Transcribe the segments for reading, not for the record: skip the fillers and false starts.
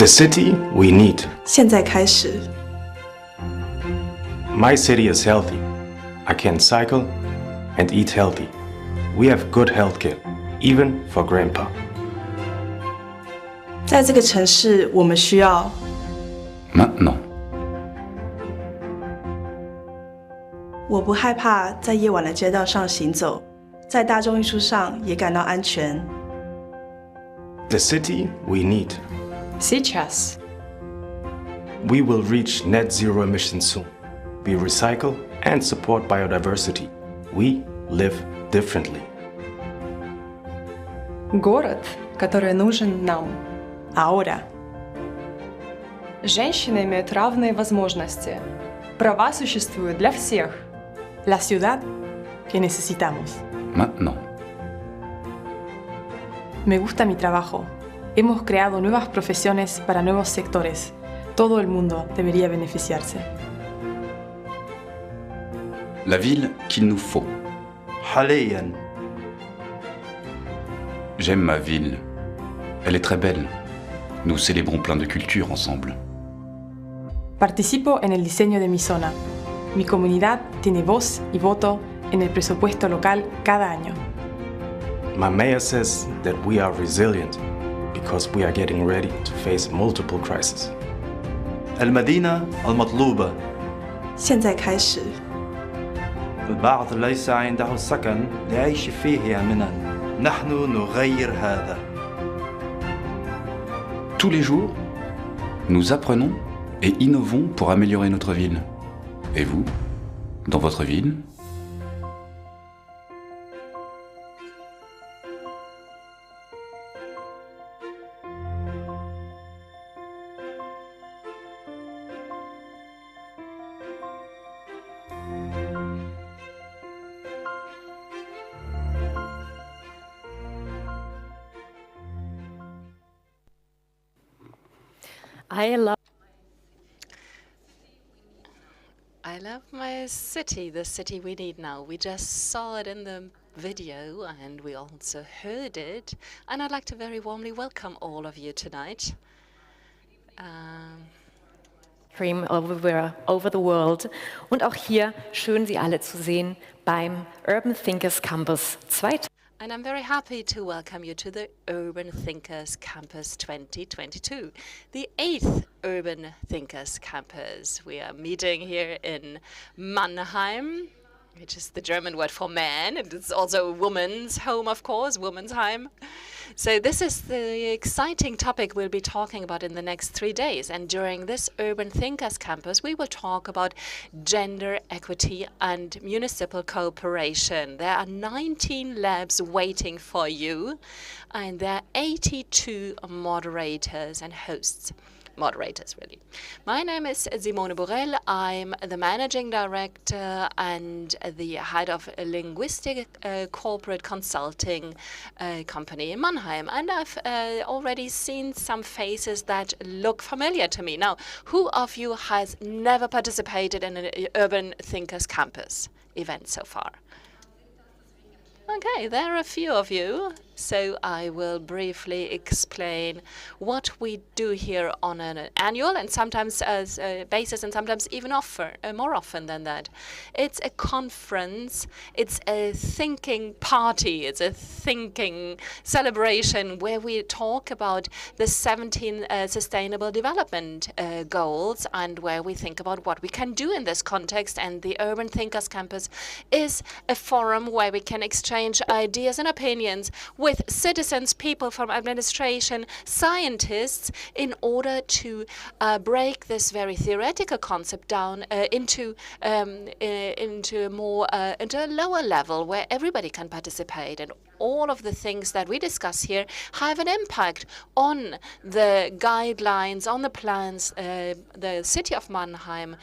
The city we need. 现在开始。My city is healthy. I can cycle and eat healthy. We have good healthcare, even for grandpa. 在这个城市，我们需要 Maintenant. 我不害怕在夜晚的街道上行走，在大众运输上也感到安全。The city we need. Сейчас. We will reach net zero emissions soon. We recycle and support biodiversity. We live differently. Город, который нужен нам. Ahora. Женщины имеют равные возможности. Права существуют для всех. La ciudad que necesitamos. Maintenant. Me gusta mi trabajo. Hemos creado nuevas profesiones para nuevos sectores. Todo el mundo debería beneficiarse. La ville qu'il nous faut. حالياً. J'aime ma ville. Elle est très belle. Nous célébrons plein de cultures ensemble. Participo en el diseño de mi zona. Mi comunidad tiene voz y voto en el presupuesto local cada año. My mayor says that we are resilient because we are getting ready to face multiple crises. المدينة المطلوبة. 现在开始 البعض ليس عنده سكن ليعيش فيه آمنا. نحن نغير هذا. Tous les jours, nous apprenons et innovons pour améliorer notre ville. Et vous, dans votre ville? I love my city, the city we need now. We just saw it in the video and we also heard it. And I'd like to very warmly welcome all of you tonight. Stream over the world. Und auch hier schön, Sie alle zu sehen beim Urban Thinkers Campus 2. And I'm very happy to welcome you to the Urban Thinkers Campus 2022, the 8th Urban Thinkers Campus. We are meeting here in Mannheim, which is the German word for man, and it's also a woman's home, of course, woman's Heim. So this is the exciting topic we'll be talking about in the next 3 days. And during this Urban Thinkers Campus, we will talk about gender equity and municipal cooperation. There are 19 labs waiting for you, and there are 82 moderators and hosts. Moderators, really. My name is Simone Burel. I'm the managing director and the head of a linguistic corporate consulting company in Mannheim. And I've already seen some faces that look familiar to me. Now, who of you has never participated in an Urban Thinkers Campus event so far? Okay, there are a few of you, so I will briefly explain what we do here on an annual and sometimes as a basis and sometimes even more often than that. It's a conference, it's a thinking party, it's a thinking celebration where we talk about the 17 Sustainable Development Goals and where we think about what we can do in this context. And the Urban Thinkers Campus is a forum where we can exchange ideas and opinions with citizens, people from administration, scientists, in order to break this very theoretical concept down into a lower level where everybody can participate. And all of the things that we discuss here have an impact on the guidelines, on the plans the city of Mannheim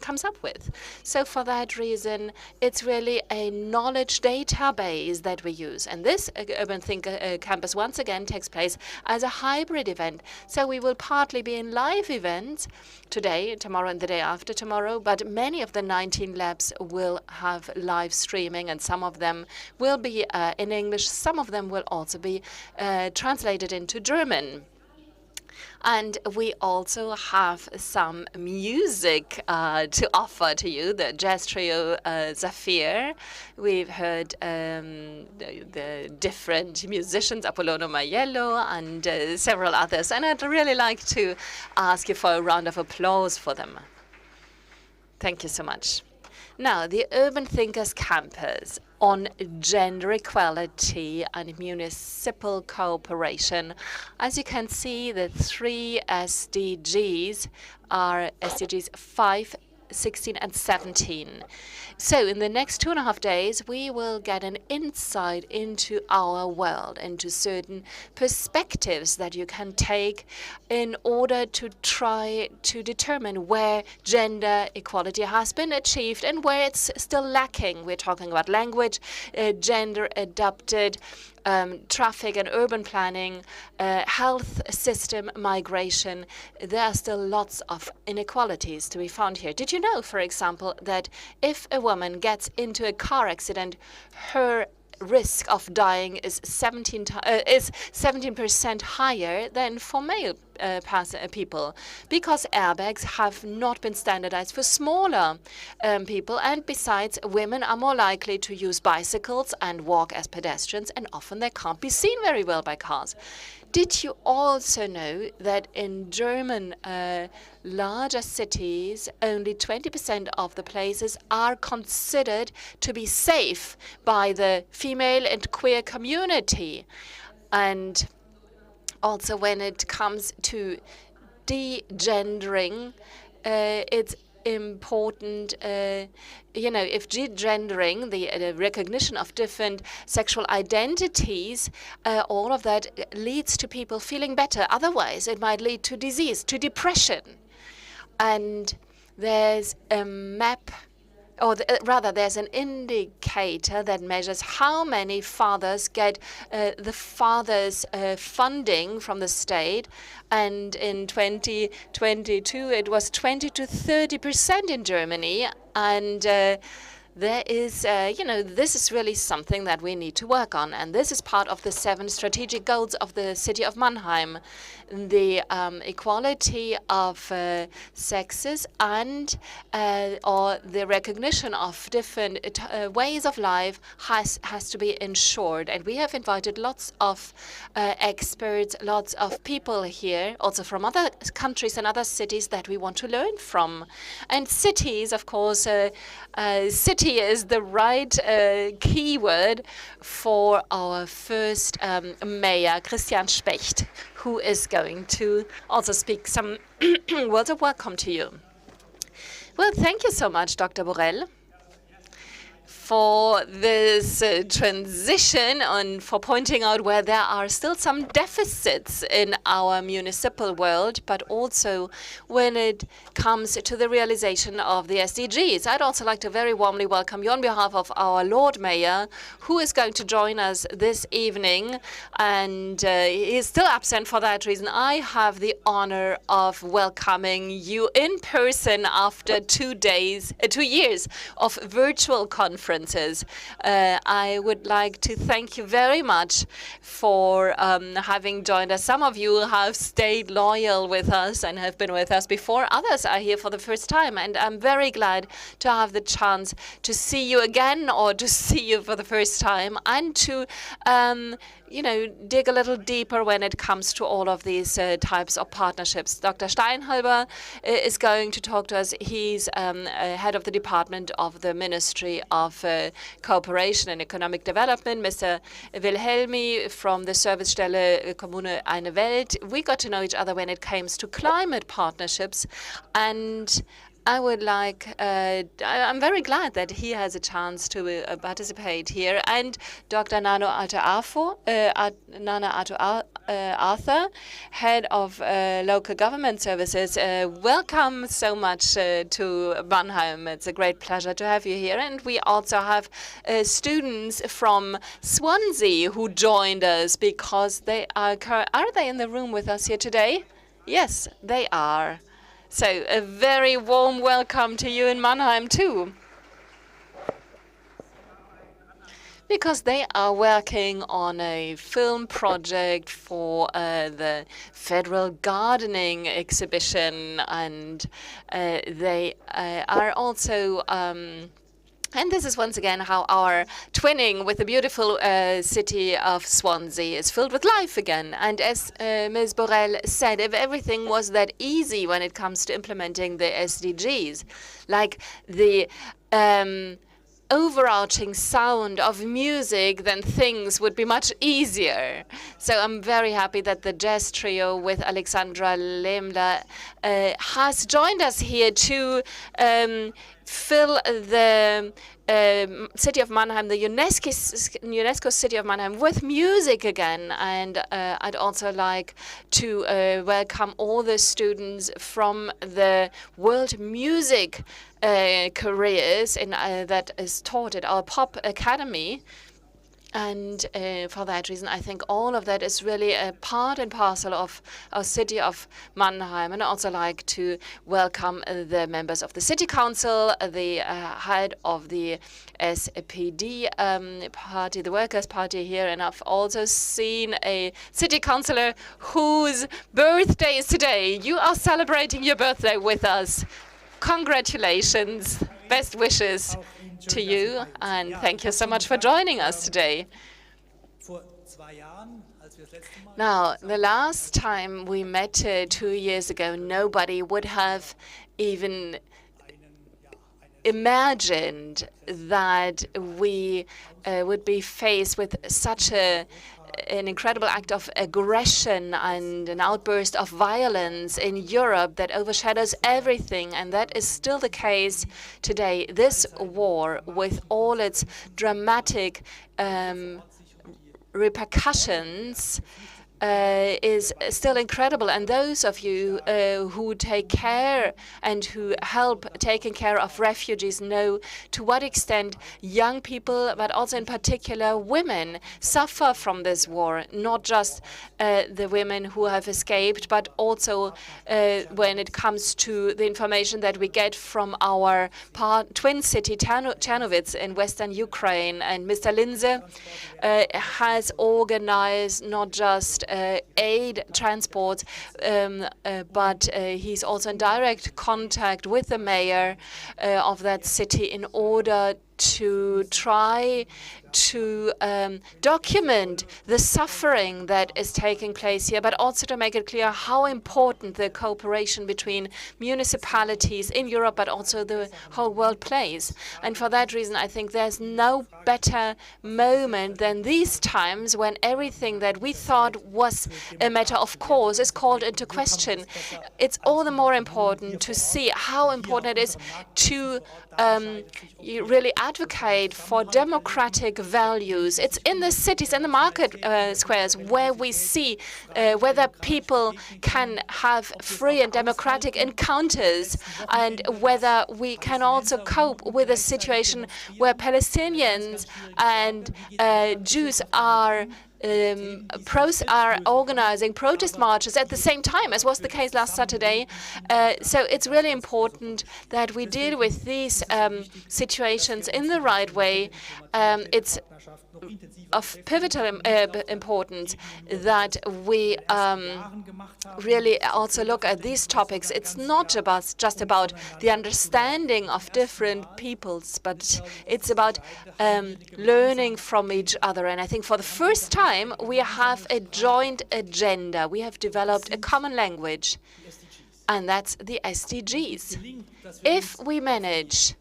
comes up with. So for that reason, it's really a knowledge database that we use. And this Urban Thinker Campus once again takes place as a hybrid event. So we will partly be in live events today, tomorrow, and the day after tomorrow, but many of the 19 labs will have live streaming, and some of them will be in English. Some of them will also be translated into German. And we also have some music to offer to you, the Jazz Trio Saphir. We've heard the different musicians, Apollono Maiello and several others. And I'd really like to ask you for a round of applause for them. Thank you so much. Now, the Urban Thinkers Campus on gender equality and municipal cooperation. As you can see, the 3 SDGs are SDGs 5, 16 and 17. So in the next 2.5 days, we will get an insight into our world, into certain perspectives that you can take in order to try to determine where gender equality has been achieved and where it's still lacking. We're talking about language, gender adapted traffic and urban planning, health system, migration. There are still lots of inequalities to be found here. Did you know, for example, that if a woman gets into a car accident, her risk of dying is 17% higher than for male people, because airbags have not been standardized for smaller people, and besides, women are more likely to use bicycles and walk as pedestrians, and often they can't be seen very well by cars. Did you also know that in German larger cities, only 20% of the places are considered to be safe by the female and queer community? And also when it comes to de-gendering, it's important, if de-gendering, the recognition of different sexual identities, all of that leads to people feeling better. Otherwise, it might lead to disease, to depression. And there's a map, or rather, there's an indicator that measures how many fathers get the father's funding from the state. And in 2022, it was 20 to 30% in Germany. And there is, this is really something that we need to work on. And this is part of the 7 strategic goals of the city of Mannheim. The equality of sexes and or the recognition of different ways of life has to be ensured. And we have invited lots of experts, lots of people here, also from other countries and other cities that we want to learn from. And cities, of course, city is the right keyword for our first mayor, Christian Specht, who is going to also speak some words of welcome to you. Well, thank you so much, Dr. Burel, for this transition and for pointing out where there are still some deficits in our municipal world, but also when it comes to the realization of the SDGs. I'd also like to very warmly welcome you on behalf of our Lord Mayor, who is going to join us this evening, and he is still absent for that reason. I have the honor of welcoming you in person after 2 years of virtual conferences. I would like to thank you very much for having joined us. Some of you have stayed loyal with us and have been with us before. Others are here for the first time, and I'm very glad to have the chance to see you again, or to see you for the first time, and to dig a little deeper when it comes to all of these types of partnerships. Dr. Steinhilber is going to talk to us. He's head of the department of the Ministry of Cooperation and Economic Development. Mr. Wilhelmy from the Servicestelle, Kommunen, einer, Welt. We got to know each other when it comes to climate partnerships, and I would like, I'm very glad that he has a chance to participate here. And Dr. Nana Arthur, head of local government services. Welcome so much to Mannheim. It's a great pleasure to have you here. And we also have students from Swansea who joined us because they are they in the room with us here today? Yes, they are. So a very warm welcome to you in Mannheim too, because they are working on a film project for the Federal Gardening Exhibition, and they are also and this is once again how our twinning with the beautiful city of Swansea is filled with life again. And as Ms. Burel said, if everything was that easy when it comes to implementing the SDGs, like the overarching sound of music, then things would be much easier. So I'm very happy that the jazz trio with Alexandra Lemler has joined us here to fill the city of Mannheim, the UNESCO city of Mannheim, with music again. And I'd also like to welcome all the students from the world music careers that is taught at our Pop Academy. And for that reason, I think all of that is really a part and parcel of our city of Mannheim. And I also like to welcome the members of the City Council, the head of the SPD party, the Workers' Party here. And I've also seen a city councillor whose birthday is today. You are celebrating your birthday with us. Congratulations. Best wishes to you, and thank you so much for joining us today. Now, the last time we met 2 years ago, nobody would have even imagined that we would be faced with such an incredible act of aggression and an outburst of violence in Europe that overshadows everything, and that is still the case today. This war, with all its dramatic repercussions, is still incredible. And those of you who take care and who help taking care of refugees know to what extent young people, but also in particular women, suffer from this war. Not just the women who have escaped, but also when it comes to the information that we get from our twin city, Czernowitz, in western Ukraine. And Mr. Linze has organized not just aid transport, but he's also in direct contact with the mayor of that city in order to try to document the suffering that is taking place here, but also to make it clear how important the cooperation between municipalities in Europe, but also the whole world plays. And for that reason, I think there's no better moment than these times when everything that we thought was a matter of course is called into question. It's all the more important to see how important it is to really advocate for democratic values. It's in the cities and the market squares where we see whether people can have free and democratic encounters, and whether we can also cope with a situation where Palestinians and Jews are organizing protest marches at the same time, as was the case last Saturday. So it's really important that we deal with these situations in the right way. It's of pivotal importance that we really also look at these topics. It's not just about the understanding of different peoples, but it's about learning from each other. And I think for the first time, we have a joint agenda. We have developed a common language, and that's the SDGs. If we manage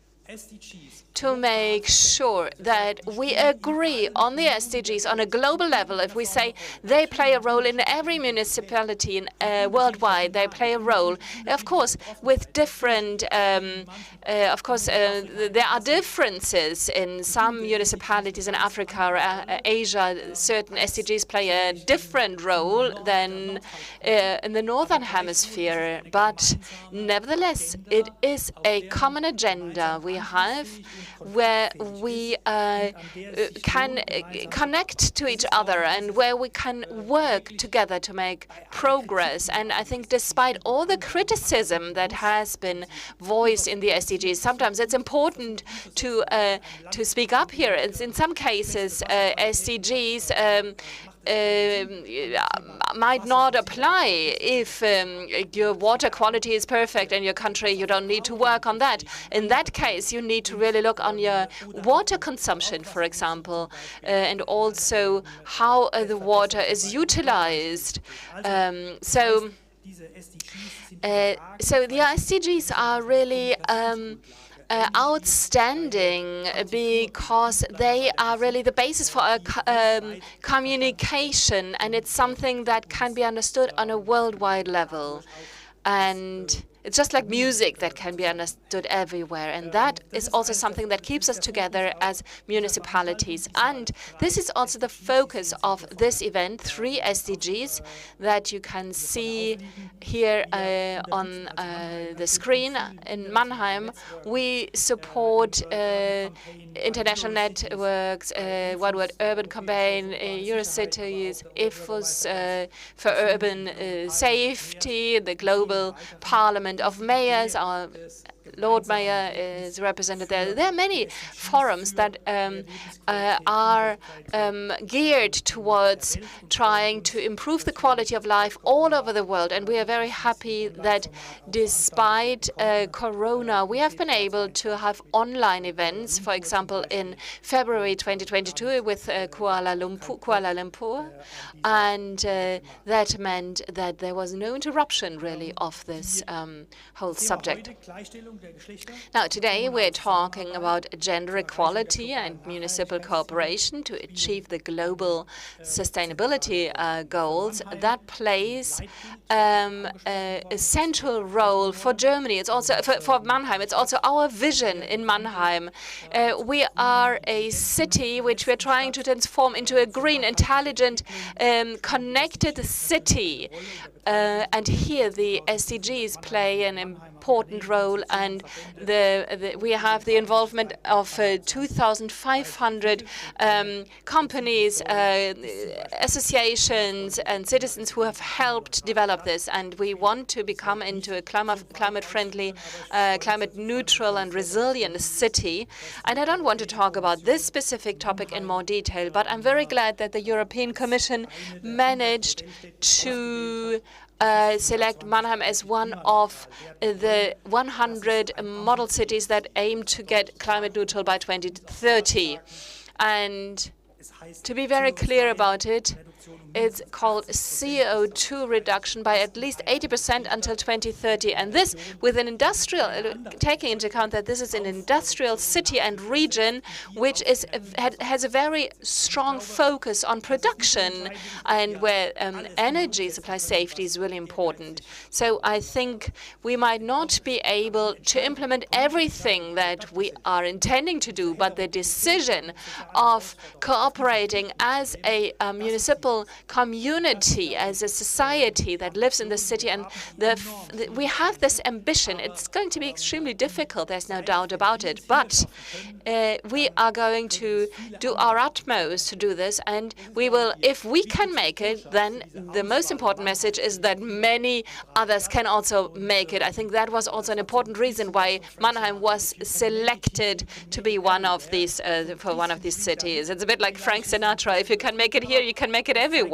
to make sure that we agree on the SDGs on a global level, if we say they play a role in every municipality worldwide, they play a role, of course, with different, there are differences in some municipalities in Africa or Asia. Certain SDGs play a different role than in the Northern Hemisphere, but nevertheless, it is a common agenda we have, where we can connect to each other and where we can work together to make progress. And I think despite all the criticism that has been voiced in the SDGs, sometimes it's important to speak up here. It's in some cases, SDGs might not apply if your water quality is perfect in your country. You don't need to work on that. In that case, you need to really look on your water consumption, for example, and also how the water is utilized. So the SDGs are really outstanding because they are really the basis for our communication, and it's something that can be understood on a worldwide level. And it's just like music that can be understood everywhere. And that is also something that keeps us together as municipalities. And this is also the focus of this event, 3 SDGs that you can see here on the screen. In Mannheim, we support international networks, One World Urban Campaign, Eurocities, EFUS for urban safety, the Global Parliament of Mayors. Our Lord Mayor is represented there. There are many forums that are geared towards trying to improve the quality of life all over the world. And we are very happy that despite Corona, we have been able to have online events, for example, in February 2022 with Kuala Lumpur. And that meant that there was no interruption, really, of this whole subject. Now, today we're talking about gender equality and municipal cooperation to achieve the global sustainability goals. That plays a central role for Germany. It's also for Mannheim. It's also our vision in Mannheim. We are a city which we're trying to transform into a green, intelligent, connected city. And here the SDGs play an important role, and we have the involvement of 2,500 companies, associations, and citizens who have helped develop this. And we want to become into a climate-friendly, climate-neutral, and resilient city. And I don't want to talk about this specific topic in more detail, but I'm very glad that the European Commission managed to select Mannheim as one of the 100 model cities that aim to get climate neutral by 2030. And to be very clear about it, it's called CO2 reduction by at least 80% until 2030. And this with an industrial, taking into account that this is an industrial city and region which has a very strong focus on production and where energy supply safety is really important. So I think we might not be able to implement everything that we are intending to do, but the decision of cooperating as a municipal community, as a society that lives in the city, and we have this ambition. It's going to be extremely difficult, there's no doubt about it, but we are going to do our utmost to do this, and we will, if we can make it, then the most important message is that many others can also make it. I think that was also an important reason why Mannheim was selected to be one of these, for one of these cities. It's a bit like Frank Sinatra. If you can make it here, you can make it everywhere.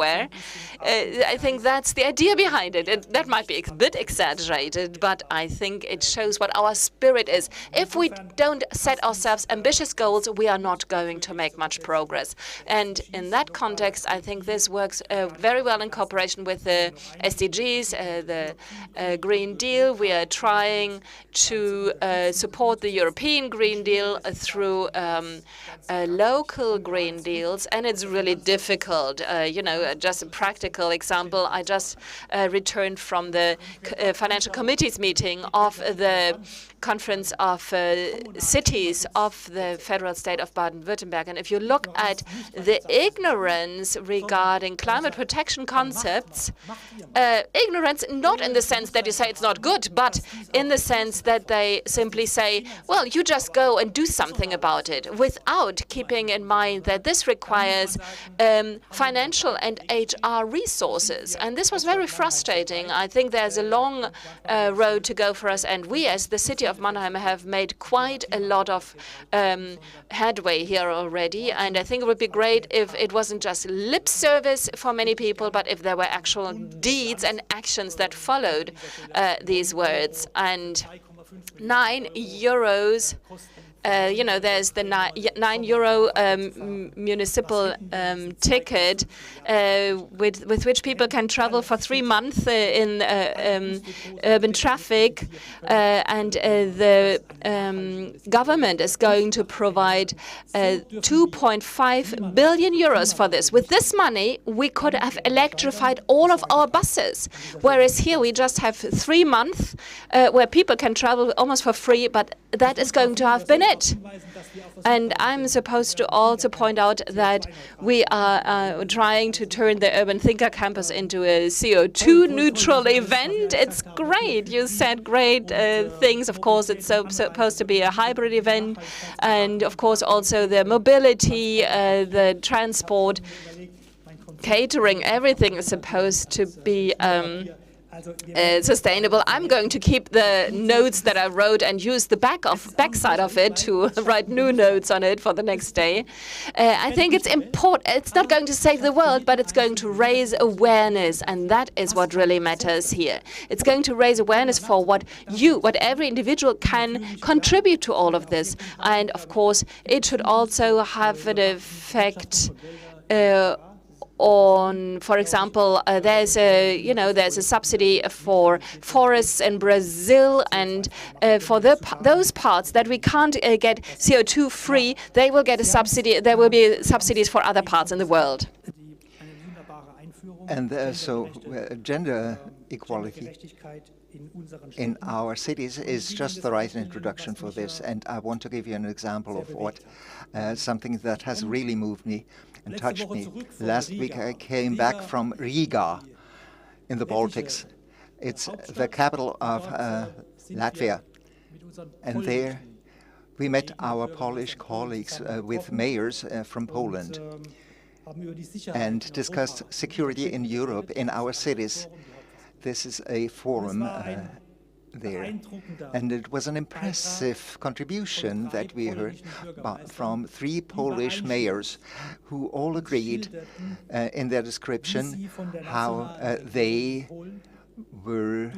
I think that's the idea behind it. That might be a bit exaggerated, but I think it shows what our spirit is. If we don't set ourselves ambitious goals, we are not going to make much progress. And in that context, I think this works very well in cooperation with the SDGs, the Green Deal. We are trying to support the European Green Deal through local Green Deals, and it's really difficult. Just a practical example, I just returned from the Financial Committees meeting of the Conference of Cities of the federal state of Baden-Württemberg. And if you look at the ignorance regarding climate protection concepts, ignorance not in the sense that you say it's not good, but in the sense that they simply say, well, you just go and do something about it, without keeping in mind that this requires financial and HR resources. And this was very frustrating. I think there's a long road to go for us, and we as the city of Mannheim have made quite a lot of headway here already. And I think it would be great if it wasn't just lip service for many people, but if there were actual deeds and actions that followed these words. And €9 there's the €9 municipal ticket with which people can travel for 3 months in urban traffic, and the government is going to provide €2.5 billion for this. With this money, we could have electrified all of our buses, whereas here we just have 3 months where people can travel almost for free, but that is going to have been it. And I'm supposed to also point out that we are trying to turn the Urban Thinker Campus into a CO2 neutral event. It's great. You said great things. Of course, it's supposed to be a hybrid event, and of course also the mobility, the transport, catering, everything is supposed to be sustainable. I'm going to keep the notes that I wrote and use the backside of it to write new notes on it for the next day. I think it's important. It's not going to save the world, but it's going to raise awareness, and that is what really matters here. It's going to raise awareness for what every individual can contribute to all of this, and of course, it should also have an effect on, for example, there's a subsidy for forests in Brazil, and for those parts that we can't get CO2 free, they will get a subsidy. There will be subsidies for other parts in the world. And so gender equality in our cities is just the right introduction for this. And I want to give you an example of what something that has really moved me and touched me. Last week I came back from Riga in the Baltics. It's the capital of Latvia. And there we met our Polish colleagues with mayors from Poland and discussed security in Europe, in our cities. This is a forum there. And it was an impressive contribution that we heard from 3 Polish mayors who all agreed in their description how they were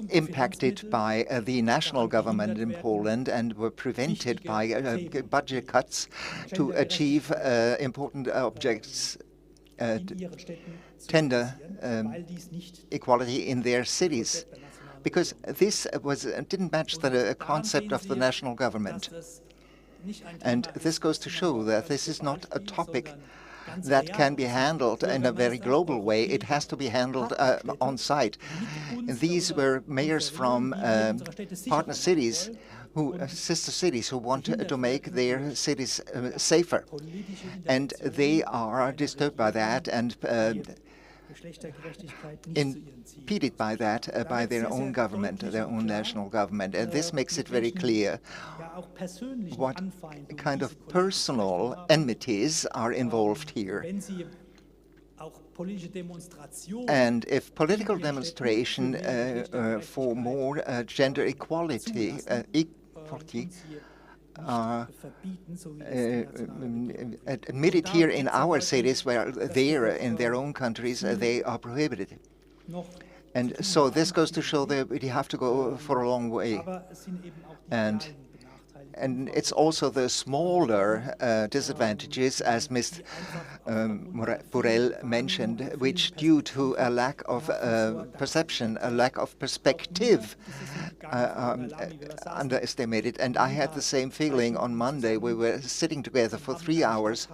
impacted by the national government in Poland and were prevented by budget cuts to achieve important objects, tender equality in their cities, because this didn't match the concept of the national government. And this goes to show that this is not a topic that can be handled in a very global way. It has to be handled on site. These were mayors from partner cities, sister cities, who want to make their cities safer. And they are disturbed by that and impeded by that by their own government, their own national government. And this makes it very clear what kind of personal enmities are involved here. And if political demonstration for more gender equality are admitted here in our cities, where there in their own countries they are prohibited. And so this goes to show that we have to go for a long way. And it's also the smaller disadvantages, as Ms. Burel mentioned, which due to a lack of perception, a lack of perspective, underestimated. And I had the same feeling on Monday. We were sitting together for 3 hours,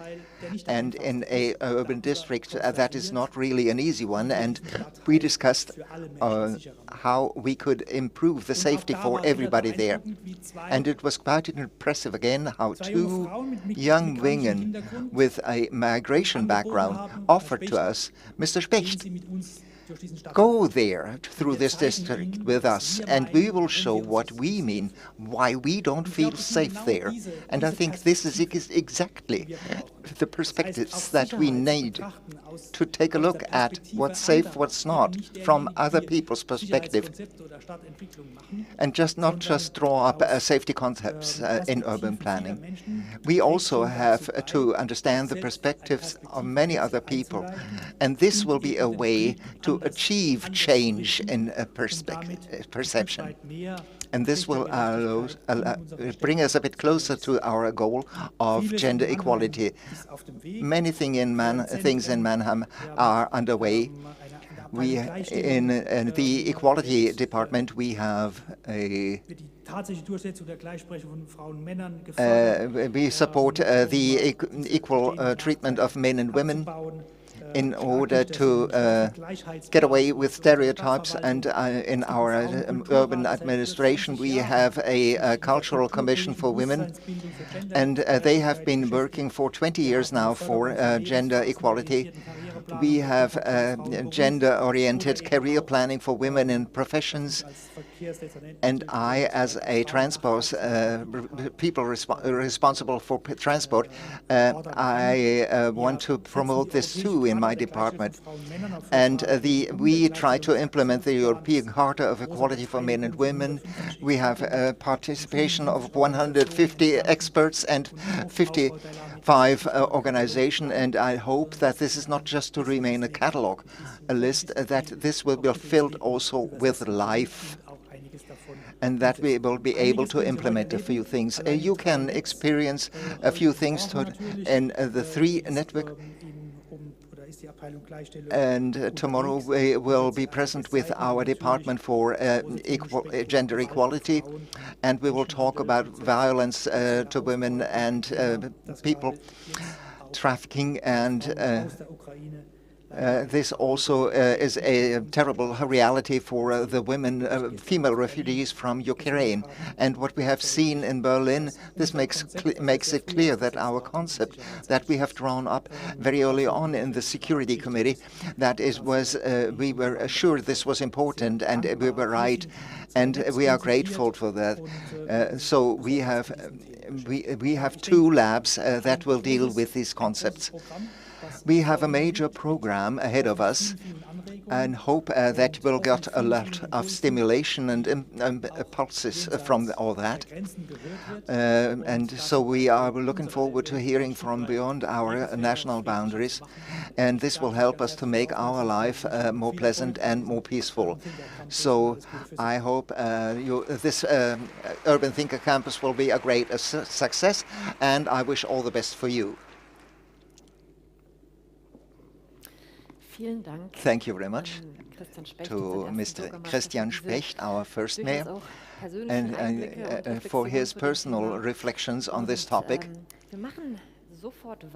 and in an urban district that is not really an easy one, and we discussed how we could improve the safety for everybody there. And it was quite impressive again how 2 young women with a migration background offered to us, Mr. Specht, go there through this district with us, and we will show what we mean, why we don't feel safe there. And I think this is exactly the perspectives that we need, to take a look at what's safe, what's not, from other people's perspective, and not just draw up safety concepts in urban planning. We also have to understand the perspectives of many other people, and this will be a way to achieve change in perception. And this will bring us a bit closer to our goal of gender equality. Many things in Mannheim are underway. In the equality department, we have we support the equal treatment of men and women in order to get away with stereotypes. And in our urban administration, we have a cultural commission for women, and they have been working for 20 years now for gender equality. We have gender-oriented career planning for women in professions, and I, as a transport people responsible for transport, I want to promote this too in my department. And we try to implement the European Charter of Equality for Men and Women. We have participation of 150 experts and 55 organizations, and I hope that this is not just to remain a catalog, a list, that this will be filled also with life, and that we will be able to implement a few things. You can experience a few things in the 3 network. And tomorrow we will be present with our department for gender equality, and we will talk about violence to women and people trafficking, and this also is a terrible reality for the women, female refugees from Ukraine. And what we have seen in Berlin, this makes it clear that our concept that we have drawn up very early on in the Security Committee, we were assured this was important, and we were right, and we are grateful for that. So we have 2 labs that will deal with these concepts. We have a major program ahead of us, and hope that we'll get a lot of stimulation and pulses from all that. And so we are looking forward to hearing from beyond our national boundaries, and this will help us to make our life more pleasant and more peaceful. So I hope this Urban Thinker Campus will be a great success, and I wish all the best for you. Thank you very much to Mr. Christian Specht, our first mayor, and for his personal reflections on this topic.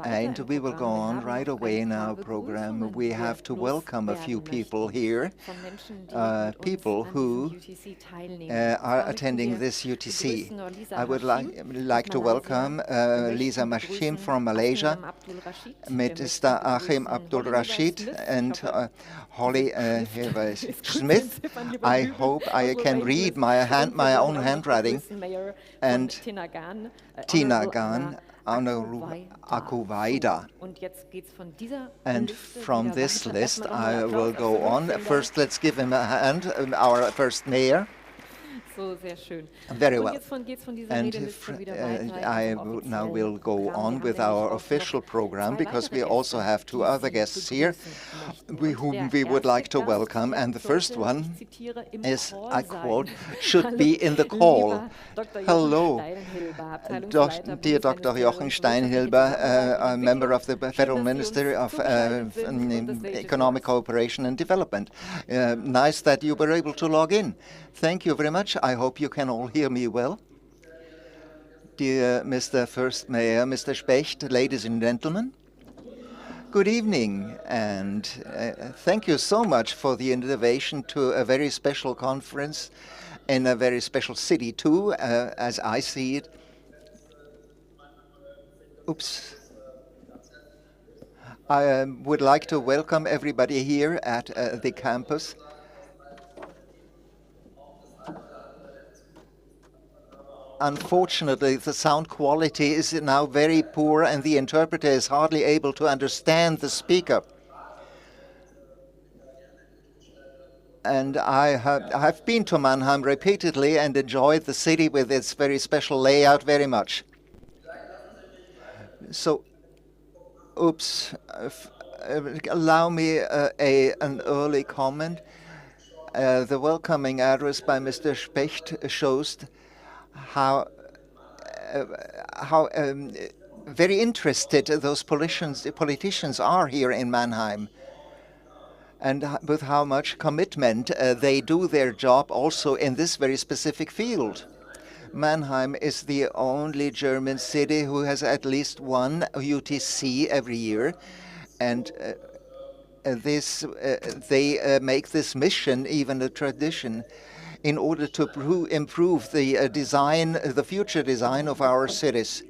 And we will go on right away in our program. We have to welcome a few people here, people who are attending this UTC. I would like to welcome Lisa Mashim from Malaysia, Mr. Achim Abdul Rashid, and Holly Smith. I hope I can read my own handwriting, and Tina Gan. Akuvaida. And from this list, I will go on. First, let's give him a hand, our first mayor. Very well. And I now will go on with our official program, because we also have 2 other guests here whom we would like to welcome. And the first one is, I quote, should be in the call. Hello, dear Dr. Jochen Steinhilber, a member of the Federal Ministry of Economic Cooperation and Development. Nice that you were able to log in. Thank you very much. I hope you can all hear me well. Dear Mr. First Mayor, Mr. Specht, ladies and gentlemen, good evening, and thank you so much for the invitation to a very special conference in a very special city too, as I see it. Oops. I would like to welcome everybody here at the campus. unfortunately, the sound quality is now very poor and the interpreter is hardly able to understand the speaker. And I've been to Mannheim repeatedly and enjoyed the city with its very special layout very much. So, allow me an early comment. The welcoming address by Mr. Specht shows how very interested those politicians are here in Mannheim, and with how much commitment they do their job also in this very specific field. Mannheim is the only German city who has at least one UTC every year, and they make this mission even a tradition in order to improve the the future design of our cities,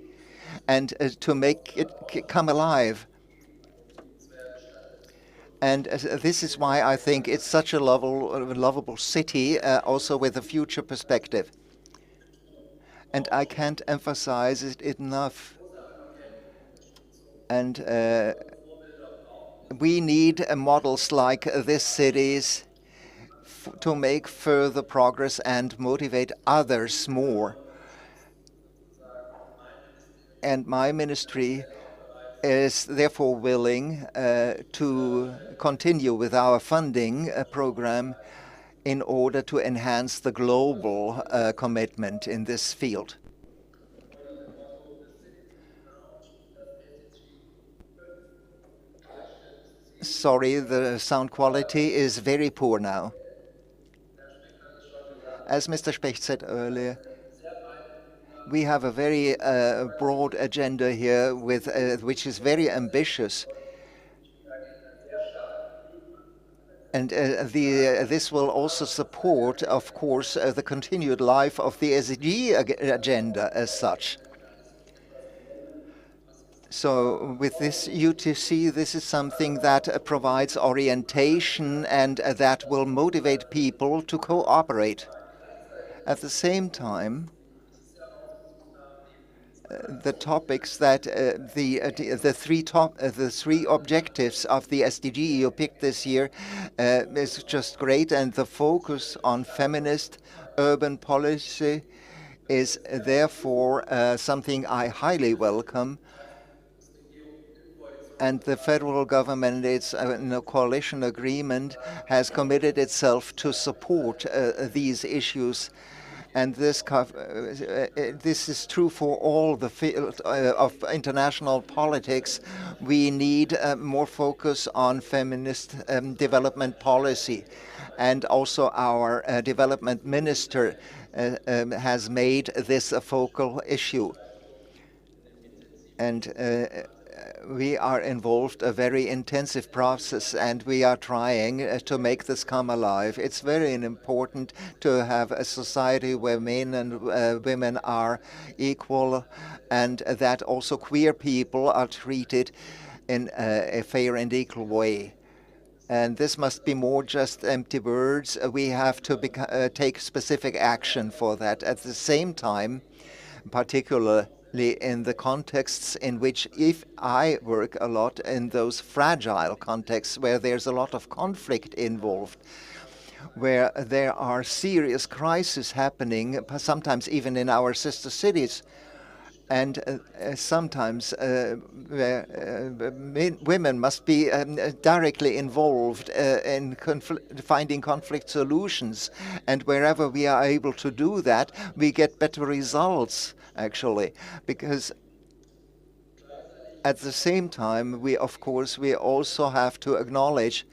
and to make it come alive. And this is why I think it's such a lovable city, also with a future perspective. And I can't emphasize it enough. And we need models like this cities to make further progress and motivate others more. And my ministry is therefore willing to continue with our funding program in order to enhance the global commitment in this field. Sorry, the sound quality is very poor now. As Mr. Specht said earlier, we have a very broad agenda here, which is very ambitious. And this will also support, of course, the continued life of the SDG agenda as such. So with this UTC, this is something that provides orientation and that will motivate people to cooperate. At the same time, the topics that the three objectives of the SDG you picked this year is just great, and the focus on feminist urban policy is therefore something I highly welcome. And the federal government, in a coalition agreement, has committed itself to support these issues. And this is true for all the field of international politics. We need more focus on feminist development policy. And also our development minister has made this a focal issue. And we are involved in a very intensive process, and we are trying to make this come alive. It's very important to have a society where men and women are equal, and that also queer people are treated in a fair and equal way. And this must be more just empty words. We have to take specific action for that. At the same time, particularly in the contexts in which, if I work a lot in those fragile contexts where there's a lot of conflict involved, where there are serious crises happening, sometimes even in our sister cities, and sometimes women must be directly involved in finding conflict solutions. And wherever we are able to do that, we get better results, actually, because at the same time, we also have to acknowledge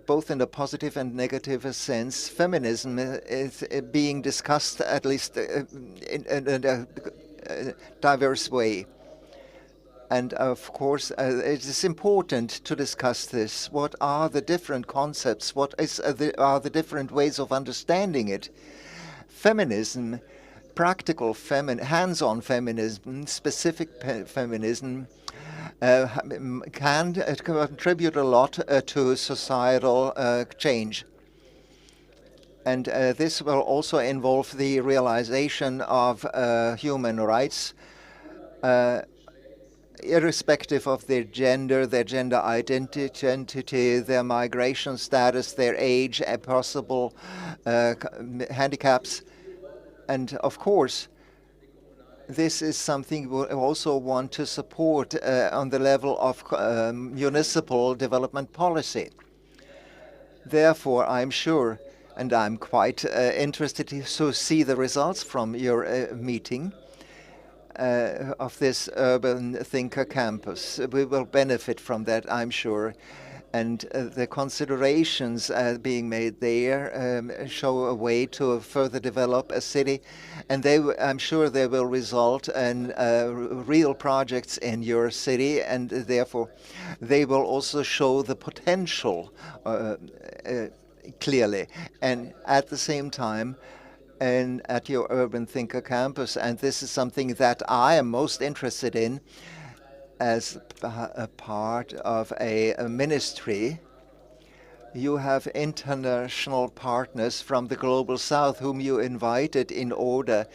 both in a positive and negative sense, feminism is being discussed at least in a diverse way. And of course, it is important to discuss this. What are the different concepts? What are the different ways of understanding it? Feminism, practical hands-on feminism, specific feminism, can contribute a lot to societal change. And this will also involve the realization of human rights, irrespective of their gender identity, their migration status, their age, possible handicaps. And of course, this is something we also want to support on the level of municipal development policy. Therefore, I'm sure, and I'm quite interested to see the results from your meeting of this Urban Thinker Campus. We will benefit from that, I'm sure. And the considerations being made there show a way to further develop a city. And I'm sure they will result in real projects in your city, and therefore they will also show the potential clearly. And at the same time, and at your Urban Thinker Campus, and this is something that I am most interested in as a part of a ministry. You have international partners from the Global South whom you invited in order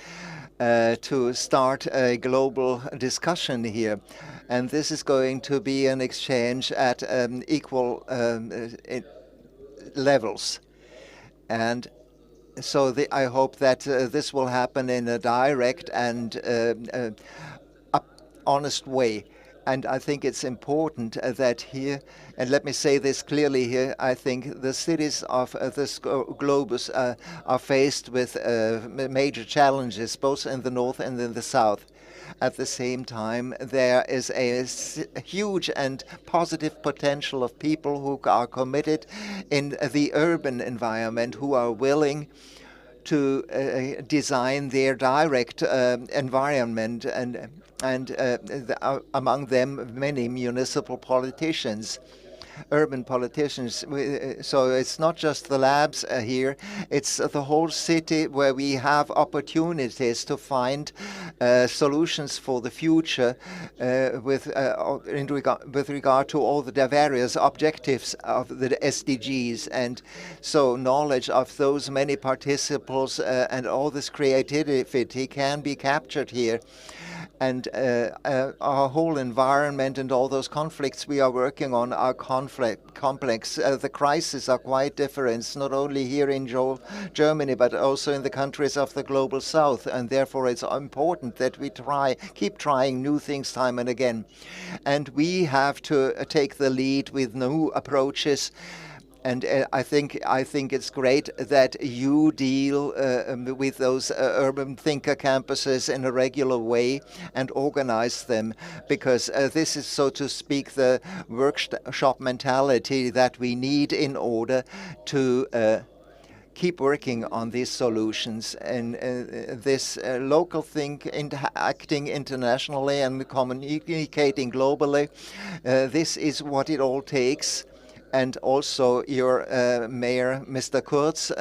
to start a global discussion here. And this is going to be an exchange at equal levels. And so I hope that this will happen in a direct and honest way. And I think it's important that here, and let me say this clearly here, I think the cities of this globus are faced with major challenges, both in the north and in the south. At the same time, there is a huge and positive potential of people who are committed in the urban environment, who are willing to design their direct environment, and among them many municipal politicians, urban politicians. So it's not just the labs here, it's the whole city where we have opportunities to find solutions for the future with regard to all the various objectives of the SDGs. And so knowledge of those many participants and all this creativity can be captured here. And our whole environment and all those conflicts we are working on are complex. The crises are quite different, not only here in Germany, but also in the countries of the Global South. And therefore, it's important that we keep trying new things time and again. And we have to take the lead with new approaches. And I think it's great that you deal with those urban thinker campuses in a regular way and organize them, because this is, so to speak, the workshop mentality that we need in order to keep working on these solutions. And this local acting internationally and communicating globally, this is what it all takes. And also your mayor, Mr. Kurz,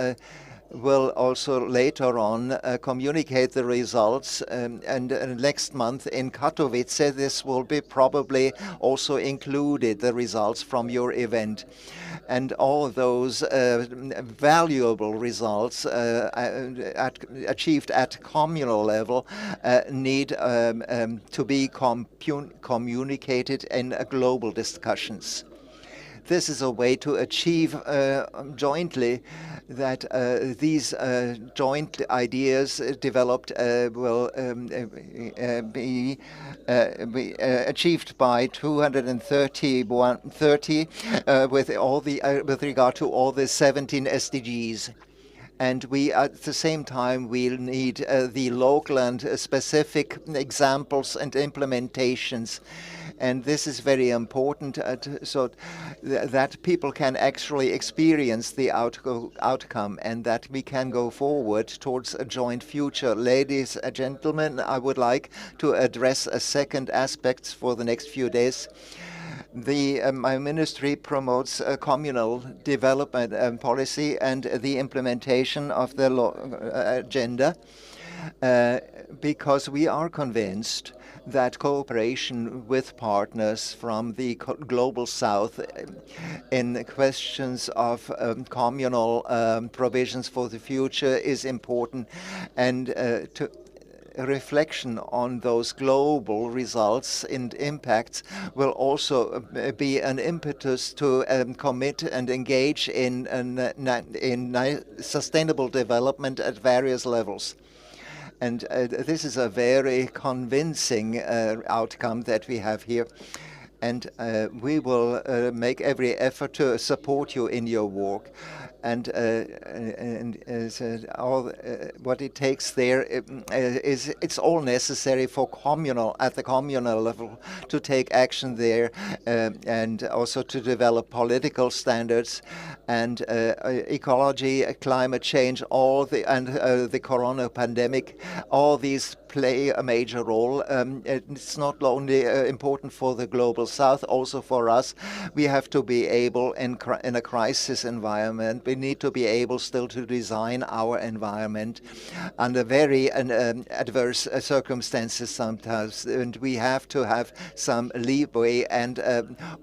will also later on communicate the results. And next month in Katowice, this will be probably also included, the results from your event. And all those valuable results achieved at communal level need to be communicated in global discussions. This is a way to achieve jointly that these joint ideas developed will be achieved by 230 with regard to all the 17 SDGs. And we, at the same time, will need the local and specific examples and implementations. And this is very important so that people can actually experience the outcome and that we can go forward towards a joint future. Ladies and gentlemen, I would like to address a second aspect for the next few days. My ministry promotes a communal development policy and the implementation of the agenda. because we are convinced that cooperation with partners from the global south in questions of communal provisions for the future is important, and to a reflection on those global results and impacts will also be an impetus to commit and engage in sustainable development at various levels. And this is a very convincing outcome that we have here. And we will make every effort to support you in your work. And all what it takes there is it's all necessary for at the communal level to take action there, and also to develop political standards and ecology, climate change, the corona pandemic, all these play a major role. It's not only important for the global south, also for us. We have to be able, in a crisis environment, we need to be able still to design our environment under very adverse circumstances sometimes, and we have to have some leeway and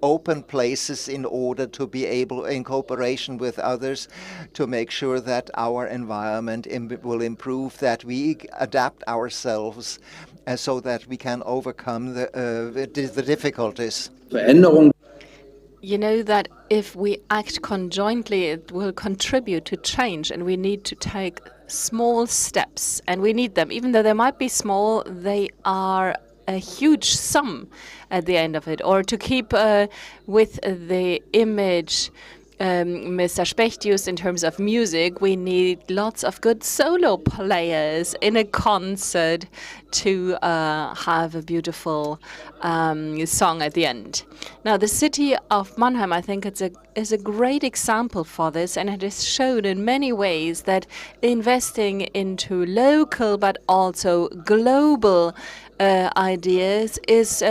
open places in order to be able, in cooperation with others, to make sure that our environment will improve, that we adapt ourselves so that we can overcome the difficulties. You know that if we act conjointly, it will contribute to change, and we need to take small steps, and we need them. Even though they might be small, they are a huge sum at the end of it. Or to keep with the image Mr. Specht used in terms of music, we need lots of good solo players in a concert to have a beautiful song at the end. Now, the city of Mannheim, I think is a great example for this, and it is shown in many ways that investing into local but also global ideas is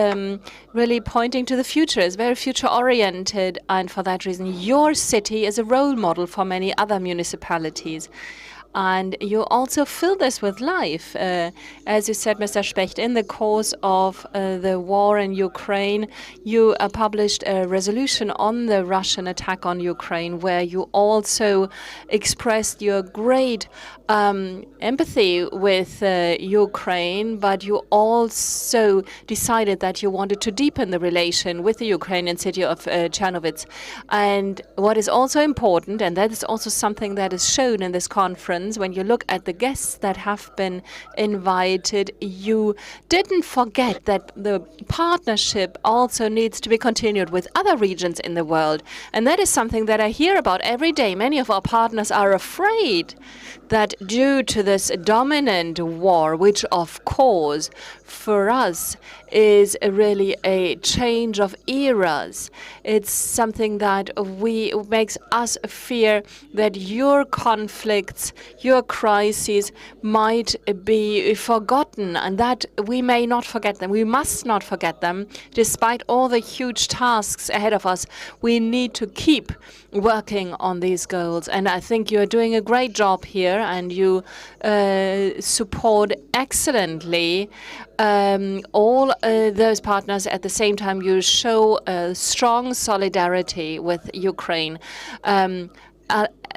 really pointing to the future. It's very future-oriented, and for that reason, your city is a role model for many other municipalities. And you also fill this with life. As you said, Mr. Specht, in the course of the war in Ukraine, you published a resolution on the Russian attack on Ukraine, where you also expressed your great empathy with Ukraine, but you also decided that you wanted to deepen the relation with the Ukrainian city of Chernovitz. And what is also important, and that is also something that is shown in this conference, when you look at the guests that have been invited, you didn't forget that the partnership also needs to be continued with other regions in the world. And that is something that I hear about every day. Many of our partners are afraid that due to this dominant war, which of course for us is really a change of eras, it's something that makes us fear that your conflicts, your crises might be forgotten, and that we may not forget them. We must not forget them. Despite all the huge tasks ahead of us, we need to keep working on these goals. And I think you're doing a great job here, and you support excellently all those partners. At the same time, you show strong solidarity with Ukraine,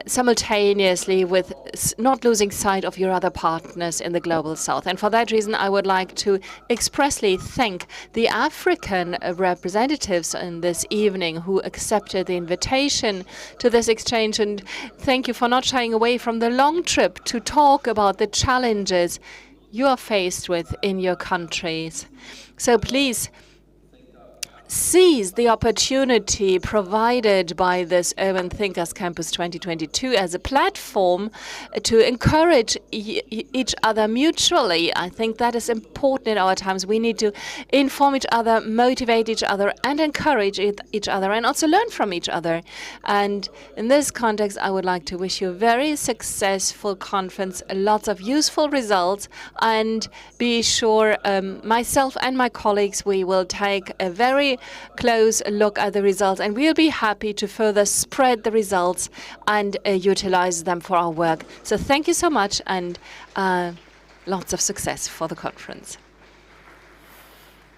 simultaneously with not losing sight of your other partners in the global south. And for that reason, I would like to expressly thank the African representatives in this evening who accepted the invitation to this exchange, and thank you for not shying away from the long trip to talk about the challenges you are faced with in your countries. So please seize the opportunity provided by this Urban Thinkers Campus 2022 as a platform to encourage each other mutually. I think that is important in our times. We need to inform each other, motivate each other, and encourage each other, and also learn from each other. And in this context, I would like to wish you a very successful conference, lots of useful results, and be sure myself and my colleagues, we will take a very close look at the results, and we'll be happy to further spread the results and utilize them for our work. So thank you so much, and lots of success for the conference.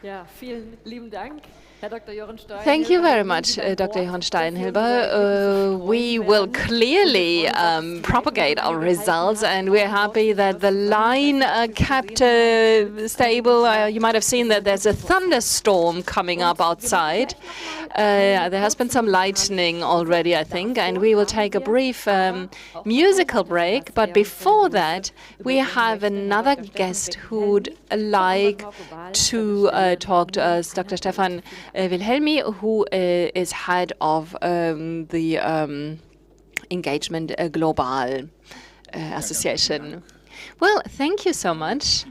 Ja, vielen lieben Dank. Thank you very much, Dr. Jochen Steinhilber. We will clearly propagate our results, and we're happy that the line kept stable. You might have seen that there's a thunderstorm coming up outside. There has been some lightning already, I think, and we will take a brief musical break. But before that, we have another guest who'd like to talk to us, Dr. Stefan Wilhelmy, who is head of the Engagement Global Association. Well, thank you so much.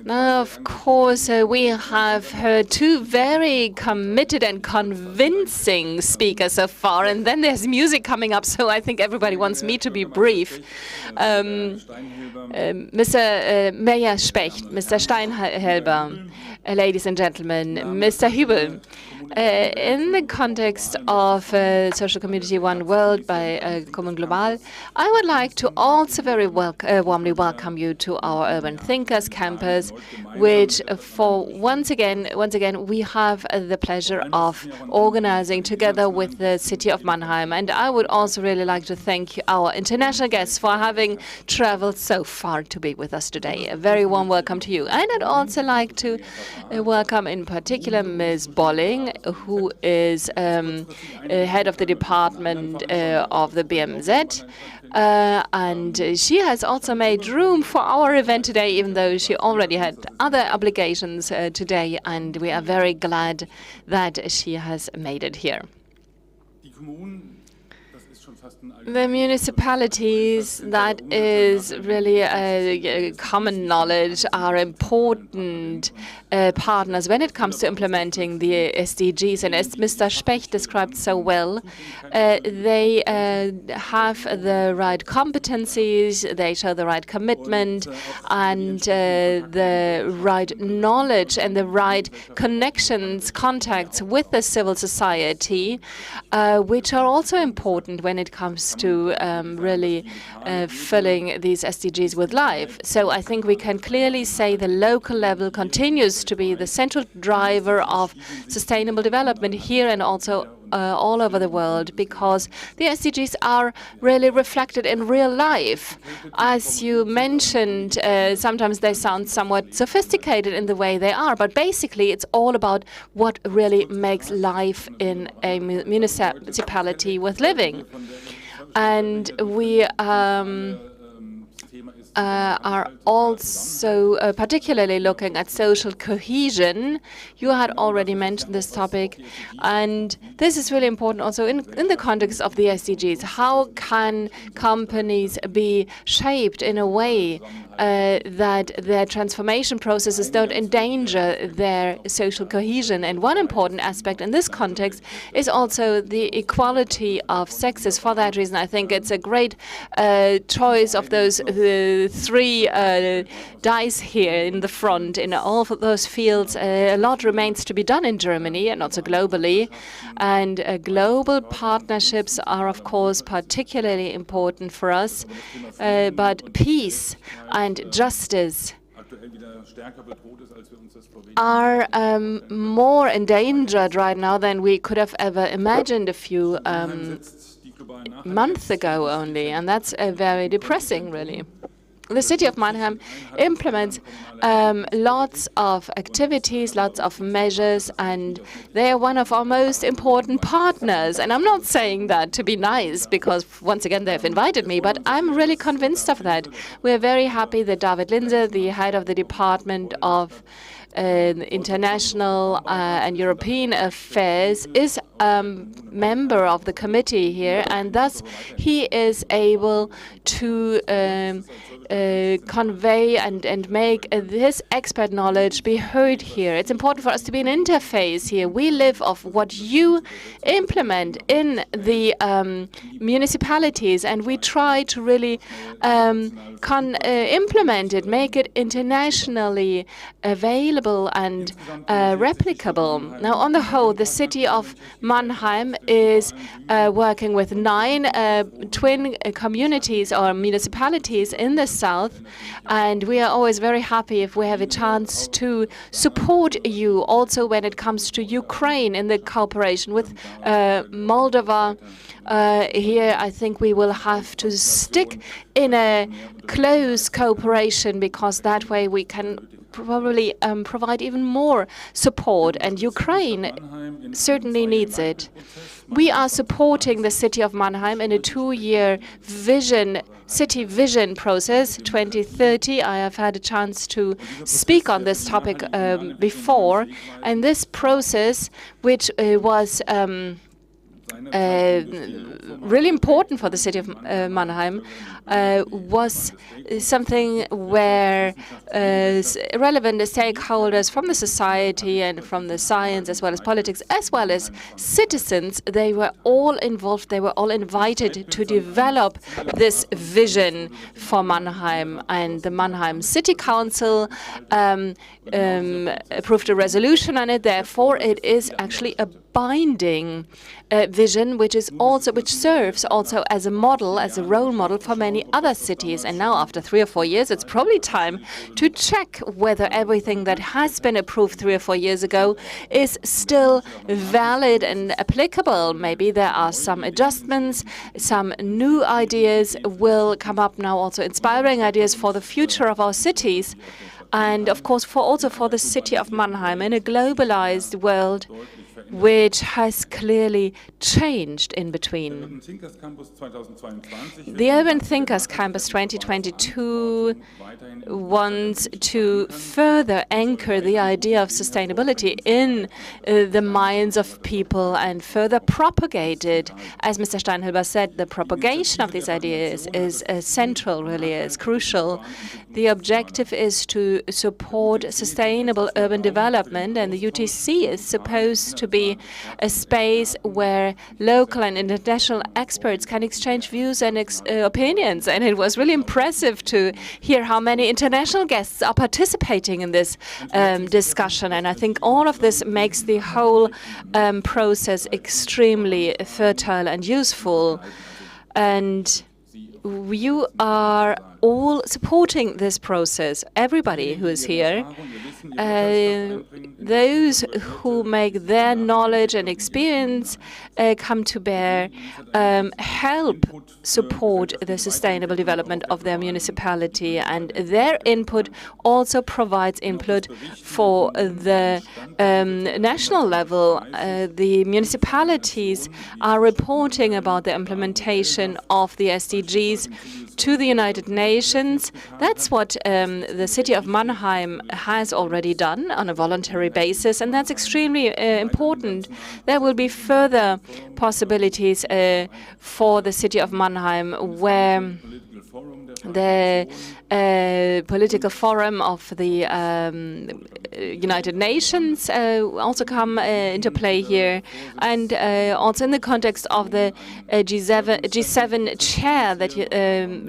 Now, of course, we have heard two very committed and convincing speakers so far, and then there's music coming up, so I think everybody wants me to be brief. Mr. Mayor Specht, Mr. Steinhilber, ladies and gentlemen, Mr. Hübel, in the context of Social Community One World by Kommunen Global, I would like to also very warmly welcome you to our Urban Thinkers Campus, which for once again we have the pleasure of organizing together with the city of Mannheim. And I would also really like to thank our international guests for having traveled so far to be with us today. A very warm welcome to you. And I'd also like to welcome in particular Ms. Bolling, who is head of the department of the BMZ. And she has also made room for our event today, even though she already had other obligations today. And we are very glad that she has made it here. The municipalities, that is really common knowledge, are important partners when it comes to implementing the SDGs. And as Mr. Specht described so well, they have the right competencies, they show the right commitment, and the right knowledge and the right connections, contacts with the civil society, which are also important when it comes to really filling these SDGs with life. So I think we can clearly say the local level continues to be the central driver of sustainable development here and also all over the world, because the SDGs are really reflected in real life. As you mentioned, sometimes they sound somewhat sophisticated in the way they are, but basically it's all about what really makes life in a municipality worth living. And we are also particularly looking at social cohesion. You had already mentioned this topic, and this is really important also in the context of the SDGs. How can companies be shaped in a way that their transformation processes don't endanger their social cohesion? And one important aspect in this context is also the equality of sexes. For that reason, I think it's a great choice of those three dice here in the front. In all of those fields, a lot remains to be done in Germany and also globally. And global partnerships are, of course, particularly important for us. But peace and justice are more endangered right now than we could have ever imagined a few months ago only. And that's very depressing, really. The city of Mannheim implements lots of activities, lots of measures, and they are one of our most important partners. And I'm not saying that to be nice, because once again they've invited me, but I'm really convinced of that. We're very happy that David Linse, the head of the Department of International and European Affairs, is a member of the committee here, and thus he is able to convey and make this expert knowledge be heard here. It's important for us to be an interface here. We live off what you implement in the municipalities, and we try to really implement it, make it internationally available scalable and replicable. Now, on the whole, the city of Mannheim is working with 9 twin communities or municipalities in the south, and we are always very happy if we have a chance to support you also when it comes to Ukraine in the cooperation with Moldova. Here, I think we will have to stick in a close cooperation, because that way we can probably provide even more support, and Ukraine certainly needs it. We are supporting the city of Mannheim in a 2-year city vision process, 2030. I have had a chance to speak on this topic before, and this process, which was really important for the city of Mannheim, was something where relevant stakeholders from the society and from the science, as well as politics, as well as citizens, they were all involved, they were all invited to develop this vision for Mannheim. And the Mannheim City Council approved a resolution on it. Therefore, it is actually a binding vision, which serves also as a model, as a role model for many other cities. And now, after 3 or 4 years, it's probably time to check whether everything that has been approved 3 or 4 years ago is still valid and applicable. Maybe there are some adjustments, some new ideas will come up now, also inspiring ideas for the future of our cities. And of course, also for the city of Mannheim in a globalized world, which has clearly changed in between. The Urban Thinkers Campus 2022 wants to further anchor the idea of sustainability in the minds of people and further propagate it. As Mr. Steinhilber said, the propagation of these ideas is central, really is crucial. The objective is to support sustainable urban development, and the UTC is supposed to be a space where local and international experts can exchange views and opinions. And it was really impressive to hear how many international guests are participating in this discussion. And I think all of this makes the whole process extremely fertile and useful. And you are all supporting this process, everybody who is here. Those who make their knowledge and experience come to bear, help support the sustainable development of their municipality, and their input also provides input for the national level. The municipalities are reporting about the implementation of the SDGs to the United Nations. That's what the city of Mannheim has already done on a voluntary basis, and that's extremely important. There will be further possibilities for the city of Mannheim, where the political forum of the United Nations also come into play here, and also in the context of the G7 chair that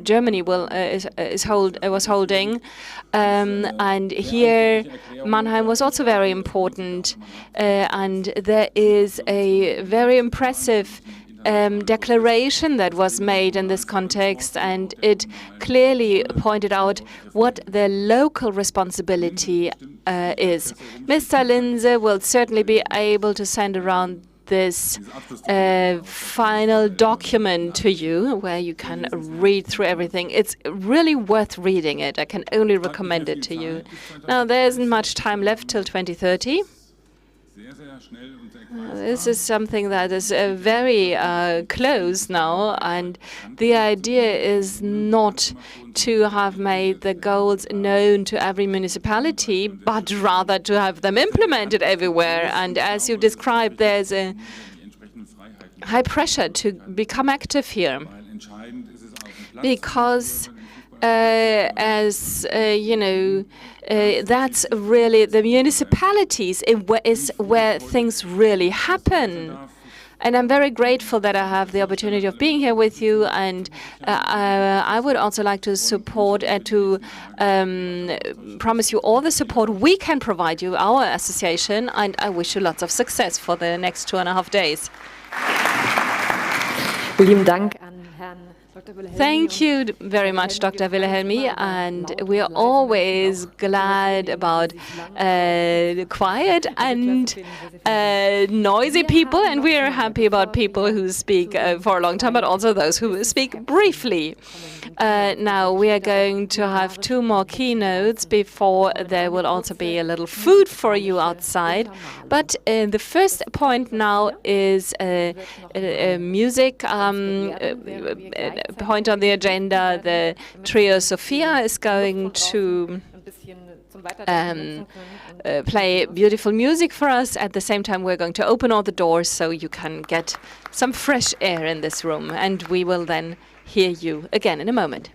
Germany was holding, and here Mannheim was also very important, and there is a very impressive declaration that was made in this context, and it clearly pointed out what the local responsibility is. Mr. Linse will certainly be able to send around this final document to you, where you can read through everything. It's really worth reading it. I can only recommend it to you. Now, there isn't much time left till 2030. This is something that is very close now, and the idea is not to have made the goals known to every municipality, but rather to have them implemented everywhere. And as you described, there's a high pressure to become active here, because that's really the municipalities is where things really happen. And I'm very grateful that I have the opportunity of being here with you. And I would also like to support and to promise you all the support we can provide you, our association. And I wish you lots of success for the next 2.5 days. Lieben Dank an Herrn Dr. Wilhelmy. Thank you very much, Dr. Wilhelmy, and we are always glad about quiet and noisy people, and we are happy about people who speak for a long time, but also those who speak briefly. Now we are going to have 2 more keynotes before there will also be a little food for you outside. But the first point now is a music point on the agenda. The Trio Saphir is going to play beautiful music for us. At the same time, we're going to open all the doors so you can get some fresh air in this room, and we will then hear you again in a moment.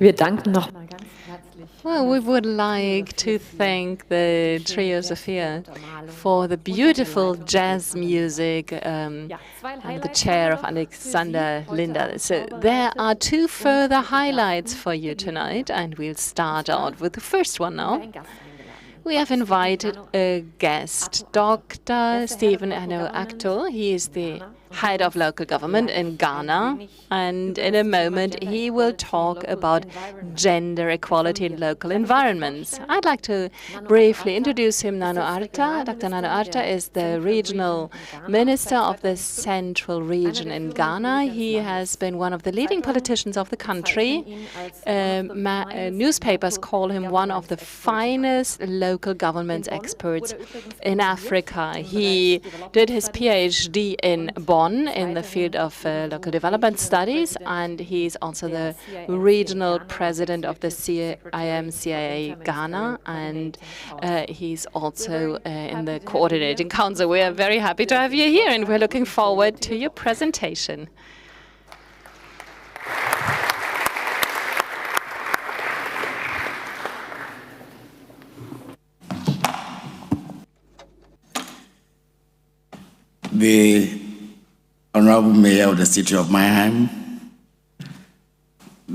Wir danken nochmal ganz herzlich. Well, we would like to thank the Trio Saphir for the beautiful jazz music under the chair of Alexander Linder. So there are two further highlights for you tonight, and we'll start out with the first one now. We have invited a guest, Dr. Stephen Akto. He is the head of local government in Ghana, and in a moment he will talk about gender equality in local environments. I'd like to briefly introduce him, Nano Arta. Dr. Nano Arta is the regional minister of the central region in Ghana. He has been one of the leading politicians of the country. Newspapers call him one of the finest local government experts in Africa. He did his PhD in Bonn in the field of local development studies, and he's also the regional president of the CIA Ghana, and he's also in the coordinating council. We are very happy to have you here, and we're looking forward to your presentation. The Honorable Mayor of the City of Mannheim,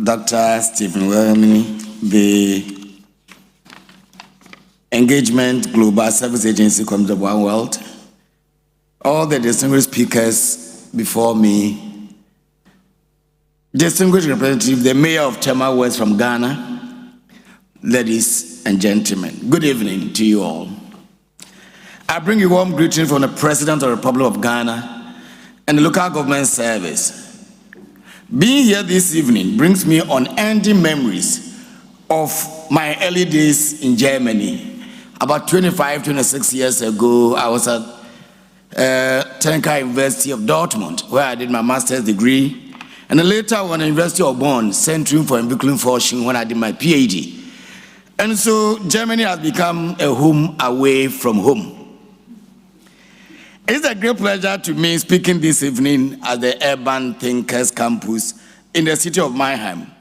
Dr. Stephen Wilhelmy, the Engagement Global Service Agency Committee of One World, all the distinguished speakers before me, distinguished representative, the Mayor of Tema West from Ghana, ladies and gentlemen, good evening to you all. I bring you warm greetings from the President of the Republic of Ghana and the local government service. Being here this evening brings me unending memories of my early days in Germany. About 25, 26 years ago, I was at Technical University of Dortmund, where I did my master's degree, and then later on the University of Bonn, Centrum for Entwicklung Forschung, when I did my PhD. And so Germany has become a home away from home. It's a great pleasure to me speaking this evening at the Urban Thinkers Campus in the city of Mannheim.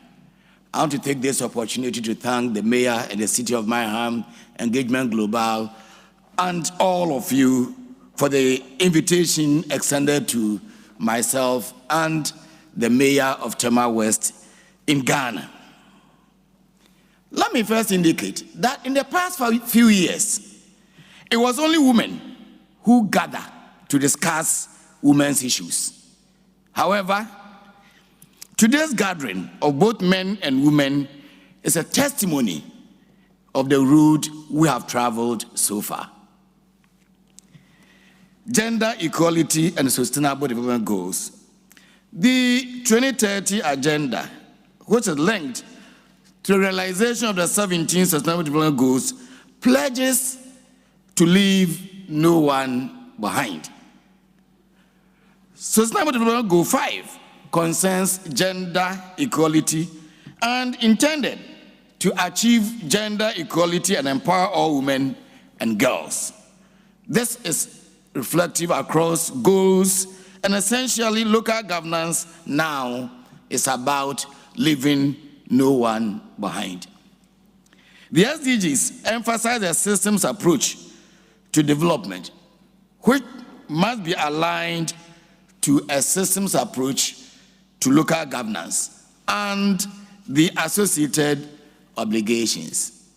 I want to take this opportunity to thank the Mayor and the City of Mannheim, Engagement Global, and all of you for the invitation extended to myself and the Mayor of Tema West in Ghana. Let me first indicate that in the past few years, it was only women who gather to discuss women's issues. However, today's gathering of both men and women is a testimony of the route we have traveled so far. Gender equality and sustainable development goals. The 2030 agenda, which is linked to the realization of the 17 sustainable development goals, pledges to leave no one behind. Sustainable Development Goal 5 concerns gender equality and intended to achieve gender equality and empower all women and girls. This is reflective across goals, and essentially local governance now is about leaving no one behind. The SDGs emphasize a systems approach to development, which must be aligned to a systems approach to local governance and the associated obligations.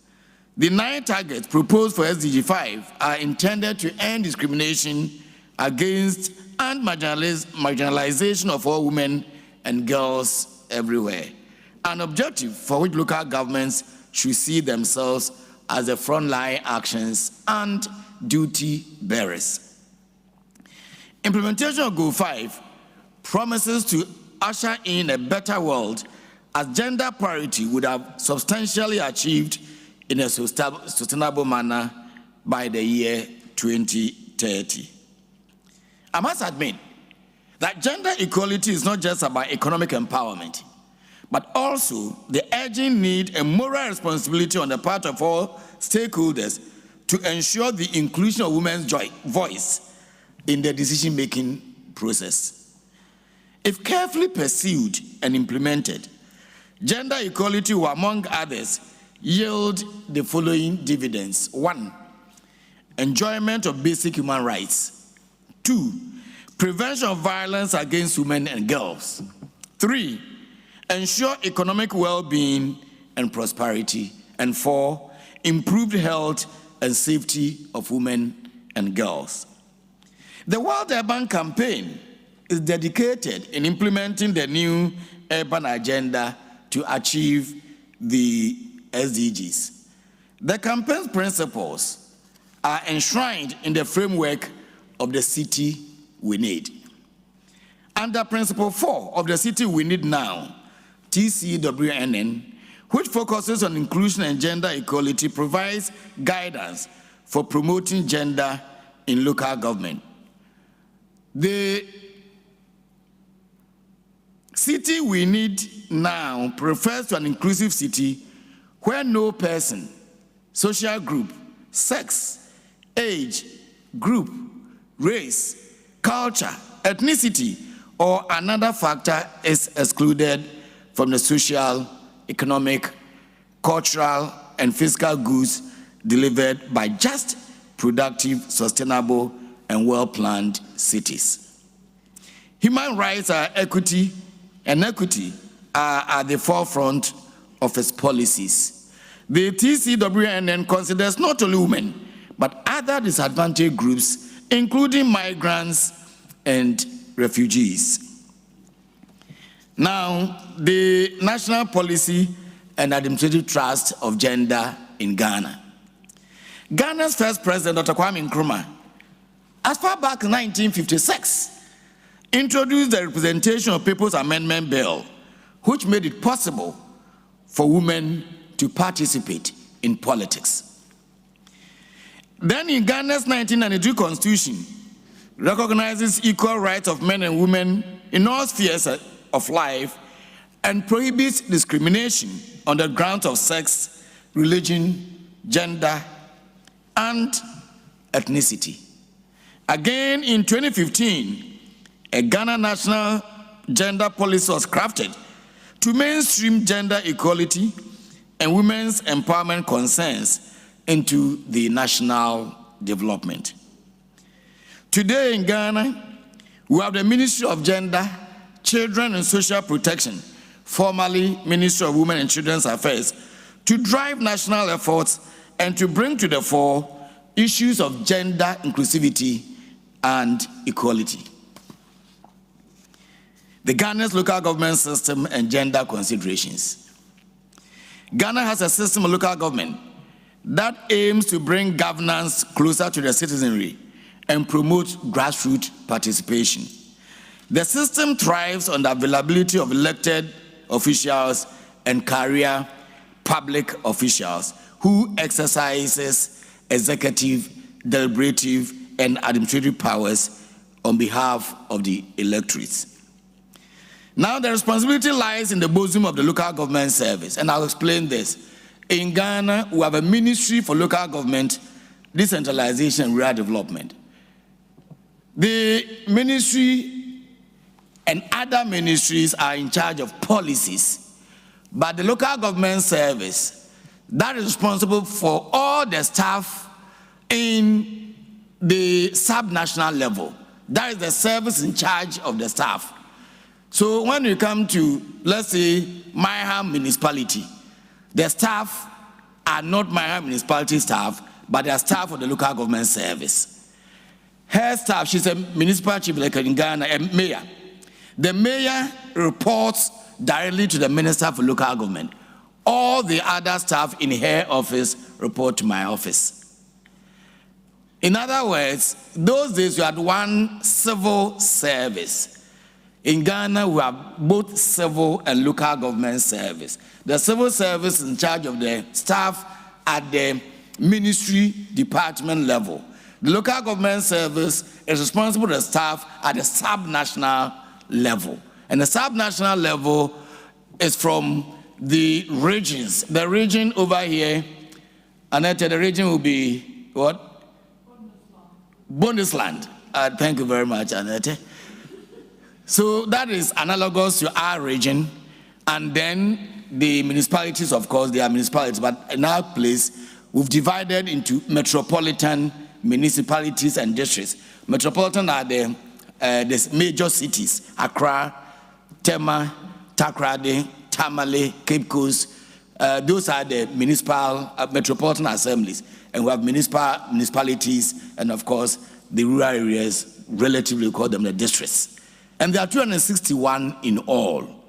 The 9 targets proposed for SDG 5 are intended to end discrimination against and marginalization of all women and girls everywhere, an objective for which local governments should see themselves as the frontline actions and duty bearers. Implementation of Goal 5 promises to usher in a better world as gender parity would have substantially achieved in a sustainable manner by the year 2030. I must admit that gender equality is not just about economic empowerment, but also the urgent need and moral responsibility on the part of all stakeholders to ensure the inclusion of women's voice in the decision-making process. If carefully pursued and implemented, Gender equality will, among others, yield the following dividends. 1, enjoyment of basic human rights. 2, prevention of violence against women and girls. 3, ensure economic well-being and prosperity. And 4, improved health and safety of women and girls. The World Urban Campaign is dedicated in implementing the new urban agenda to achieve the SDGs. The campaign's principles are enshrined in the framework of the city we need. Under Principle 4 of the City We Need Now, TCWNN, which focuses on inclusion and gender equality, provides guidance for promoting gender in local government. The city we need now refers to an inclusive city where no person, social group, sex, age, group, race, culture, ethnicity, or another factor is excluded from the social, economic, cultural, and fiscal goods delivered by just, productive, sustainable, and well-planned cities. Human rights are equity, and equity are at the forefront of its policies. The TCWNN considers not only women, but other disadvantaged groups, including migrants and refugees. Now, the National Policy and Administrative Trust of Gender in Ghana. Ghana's first president, Dr. Kwame Nkrumah, as far back as 1956, introduced the Representation of People's Amendment Bill, which made it possible for women to participate in politics. Then in Ghana's 1992 Constitution, recognizes equal rights of men and women in all spheres of life and prohibits discrimination on the grounds of sex, religion, gender, and ethnicity. Again, in 2015, a Ghana national gender policy was crafted to mainstream gender equality and women's empowerment concerns into the national development. Today in Ghana, we have the Ministry of Gender, Children and Social Protection, formerly Ministry of Women and Children's Affairs, to drive national efforts and to bring to the fore issues of gender inclusivity and equality. The Ghana's local government system and gender considerations. Ghana has a system of local government that aims to bring governance closer to the citizenry and promote grassroots participation. The system thrives on the availability of elected officials and career public officials who exercises executive, deliberative, and administrative powers on behalf of the electorate. Now the responsibility lies in the bosom of the local government service, and I'll explain this. In Ghana, we have a Ministry for Local Government, Decentralization and Rural Development. The ministry and other ministries are in charge of policies, but the local government service, that is responsible for all the staff in the sub-national level. That is the service in charge of the staff. So when you come to, let's say, Mannheim municipality, the staff are not Mannheim municipality staff, but they are staff of the local government service. Her staff, she's a municipal chief like in Ghana, a mayor. The mayor reports directly to the Minister for Local Government. All the other staff in her office report to my office. In other words, those days you had one civil service. In Ghana, we have both civil and local government service. The civil service is in charge of the staff at the ministry department level. The local government service is responsible for the staff at the sub-national level. And the sub-national level is from the regions. The region over here, Annette, the region will be what? Bundesland. Thank you very much, Annette. So that is analogous to our region. And then the municipalities, of course, they are municipalities, but in our place, we've divided into metropolitan municipalities and districts. Metropolitan are the major cities: Accra, Tema, Takoradi, Tamale, Cape Coast. Those are the metropolitan assemblies. And we have municipalities, and of course, the rural areas, relatively we call them the districts. And there are 261 in all.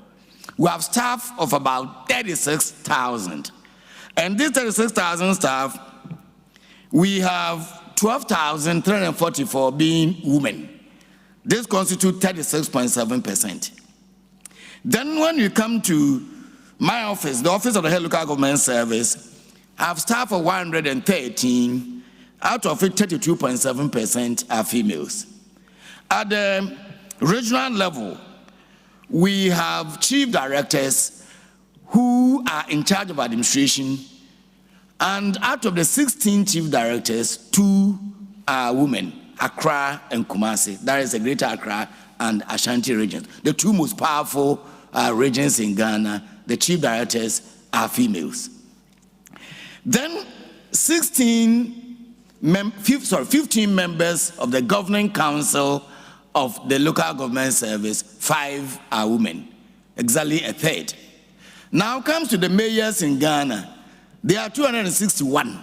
We have staff of about 36,000. And these 36,000 staff, we have 12,344 being women. This constitutes 36.7%. Then when you come to my office, the Office of the Head Local Government Service, I have staff of 113, out of it 32.7% are females. At the regional level, we have chief directors who are in charge of administration, and out of the 16 chief directors, 2 are women, Accra and Kumasi. That is the Greater Accra and Ashanti regions. The 2 most powerful regions in Ghana, the chief directors are females. Then 15 members of the governing council of the local government service, 5 are women, exactly a third. Now comes to the mayors in Ghana. There are 261,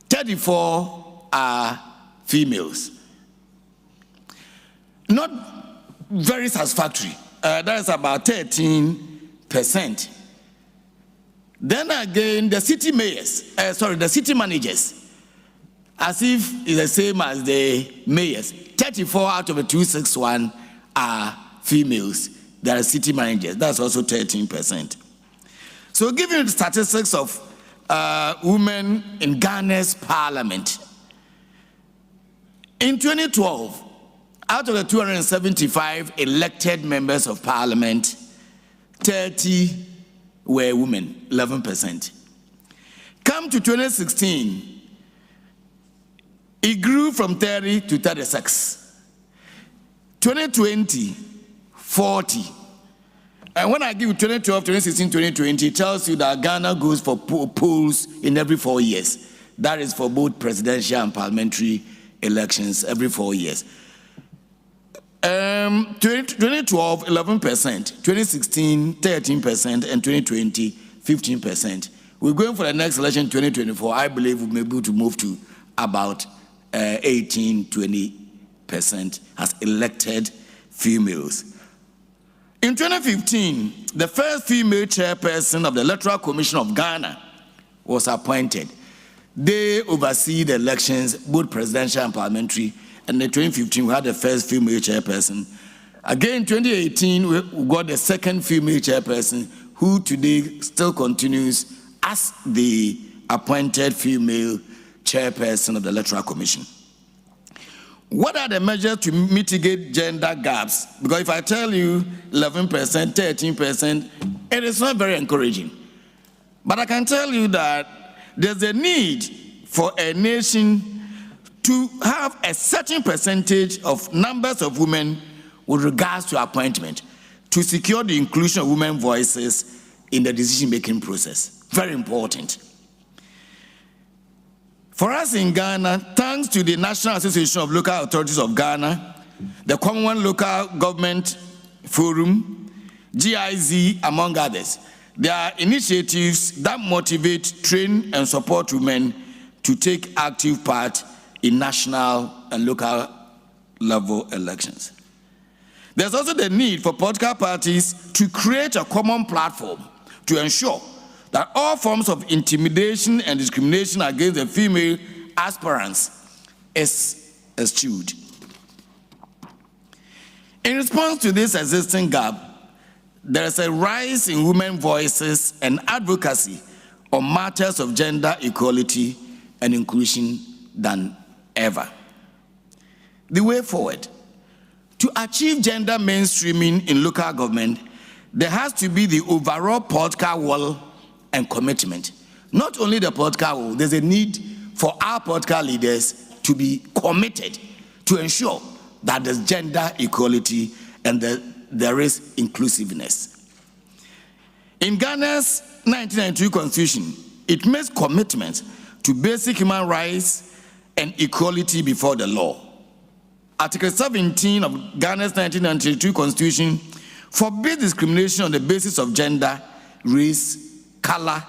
34 are females. Not very satisfactory. That is about 13%. Then again, the city mayors, the city managers, as if it's the same as the mayors. 34 out of the 261 are females. They are city managers. That's also 13%. So giving you the statistics of women in Ghana's parliament, in 2012, out of the 275 elected members of parliament, 30 were women, 11%. Come to 2016, it grew from 30 to 36. 2020, 40. And when I give you 2012, 2016, 2020, it tells you that Ghana goes for polls in every 4 years. That is for both presidential and parliamentary elections every 4 years. 2012, 11%, 2016, 13%, and 2020, 15%. We're going for the next election, 2024. I believe we'll be able to move to about 18-20% as elected females. In 2015, the first female chairperson of the Electoral Commission of Ghana was appointed. They oversee the elections, both presidential and parliamentary. And in 2015, we had the first female chairperson. Again, in 2018, we got the second female chairperson, who today still continues as the appointed female chairperson of the Electoral Commission. What are the measures to mitigate gender gaps? Because if I tell you 11%, 13%, it is not very encouraging. But I can tell you that there's a need for a nation to have a certain percentage of numbers of women with regards to appointment to secure the inclusion of women voices in the decision-making process. Very important. For us in Ghana, thanks to the National Association of Local Authorities of Ghana, the Commonwealth Local Government Forum, GIZ, among others, there are initiatives that motivate, train, and support women to take active part in national and local level elections. There's also the need for political parties to create a common platform to ensure that all forms of intimidation and discrimination against the female aspirants is eschewed. In response to this existing gap, there is a rise in women's voices and advocacy on matters of gender equality and inclusion than ever. The way forward, to achieve gender mainstreaming in local government, there has to be the overall political will and commitment. Not only the political will, there's a need for our political leaders to be committed to ensure that there's gender equality and that there is inclusiveness. In Ghana's 1992 constitution, it makes commitments to basic human rights and equality before the law. Article 17 of Ghana's 1992 constitution forbids discrimination on the basis of gender, race, color,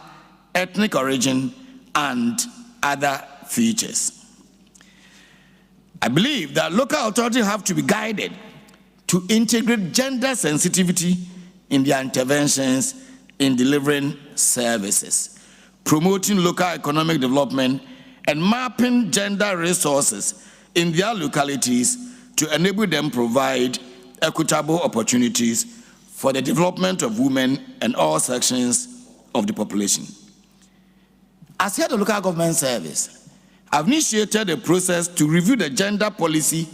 ethnic origin, and other features. I believe that local authorities have to be guided to integrate gender sensitivity in their interventions in delivering services, promoting local economic development, and mapping gender resources in their localities to enable them provide equitable opportunities for the development of women and all sections of the population. As head of local government service, I've initiated a process to review the gender policy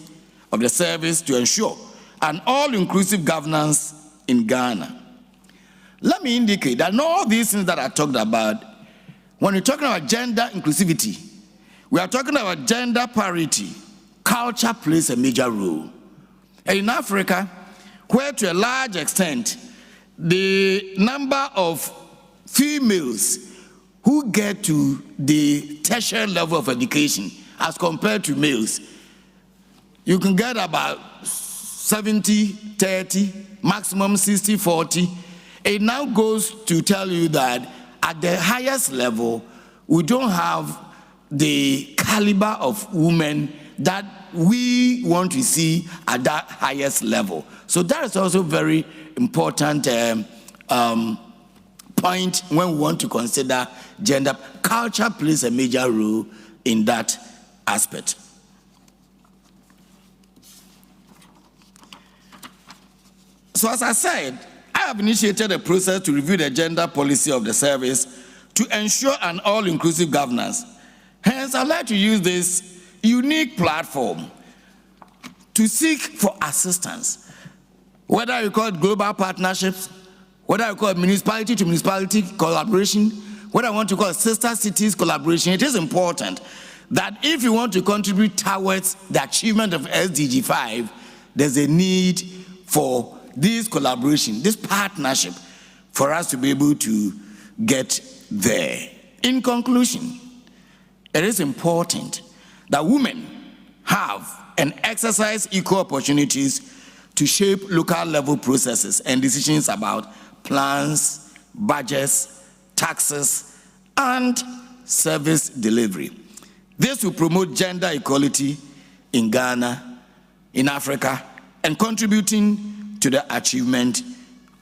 of the service to ensure an all-inclusive governance in Ghana. Let me indicate that all these things that I talked about, when we're talking about gender inclusivity, we are talking about gender parity. Culture plays a major role. And in Africa, where to a large extent, the number of females who get to the tertiary level of education as compared to males, you can get about 70-30, maximum 60-40. It now goes to tell you that at the highest level, we don't have the caliber of women that we want to see at that highest level. So that is also very important point when we want to consider gender. Culture plays a major role in that aspect. So as I said, I have initiated a process to review the gender policy of the service to ensure an all-inclusive governance. Hence, I'd like to use this unique platform to seek for assistance, whether you call it global partnerships, whether you call it municipality to municipality collaboration, whether I want to call it sister cities collaboration. It is important that if you want to contribute towards the achievement of SDG 5, there's a need for this collaboration, this partnership, for us to be able to get there. In conclusion, it is important that women have and exercise equal opportunities to shape local level processes and decisions about plans, budgets, taxes, and service delivery. This will promote gender equality in Ghana, in Africa, and contributing to the achievement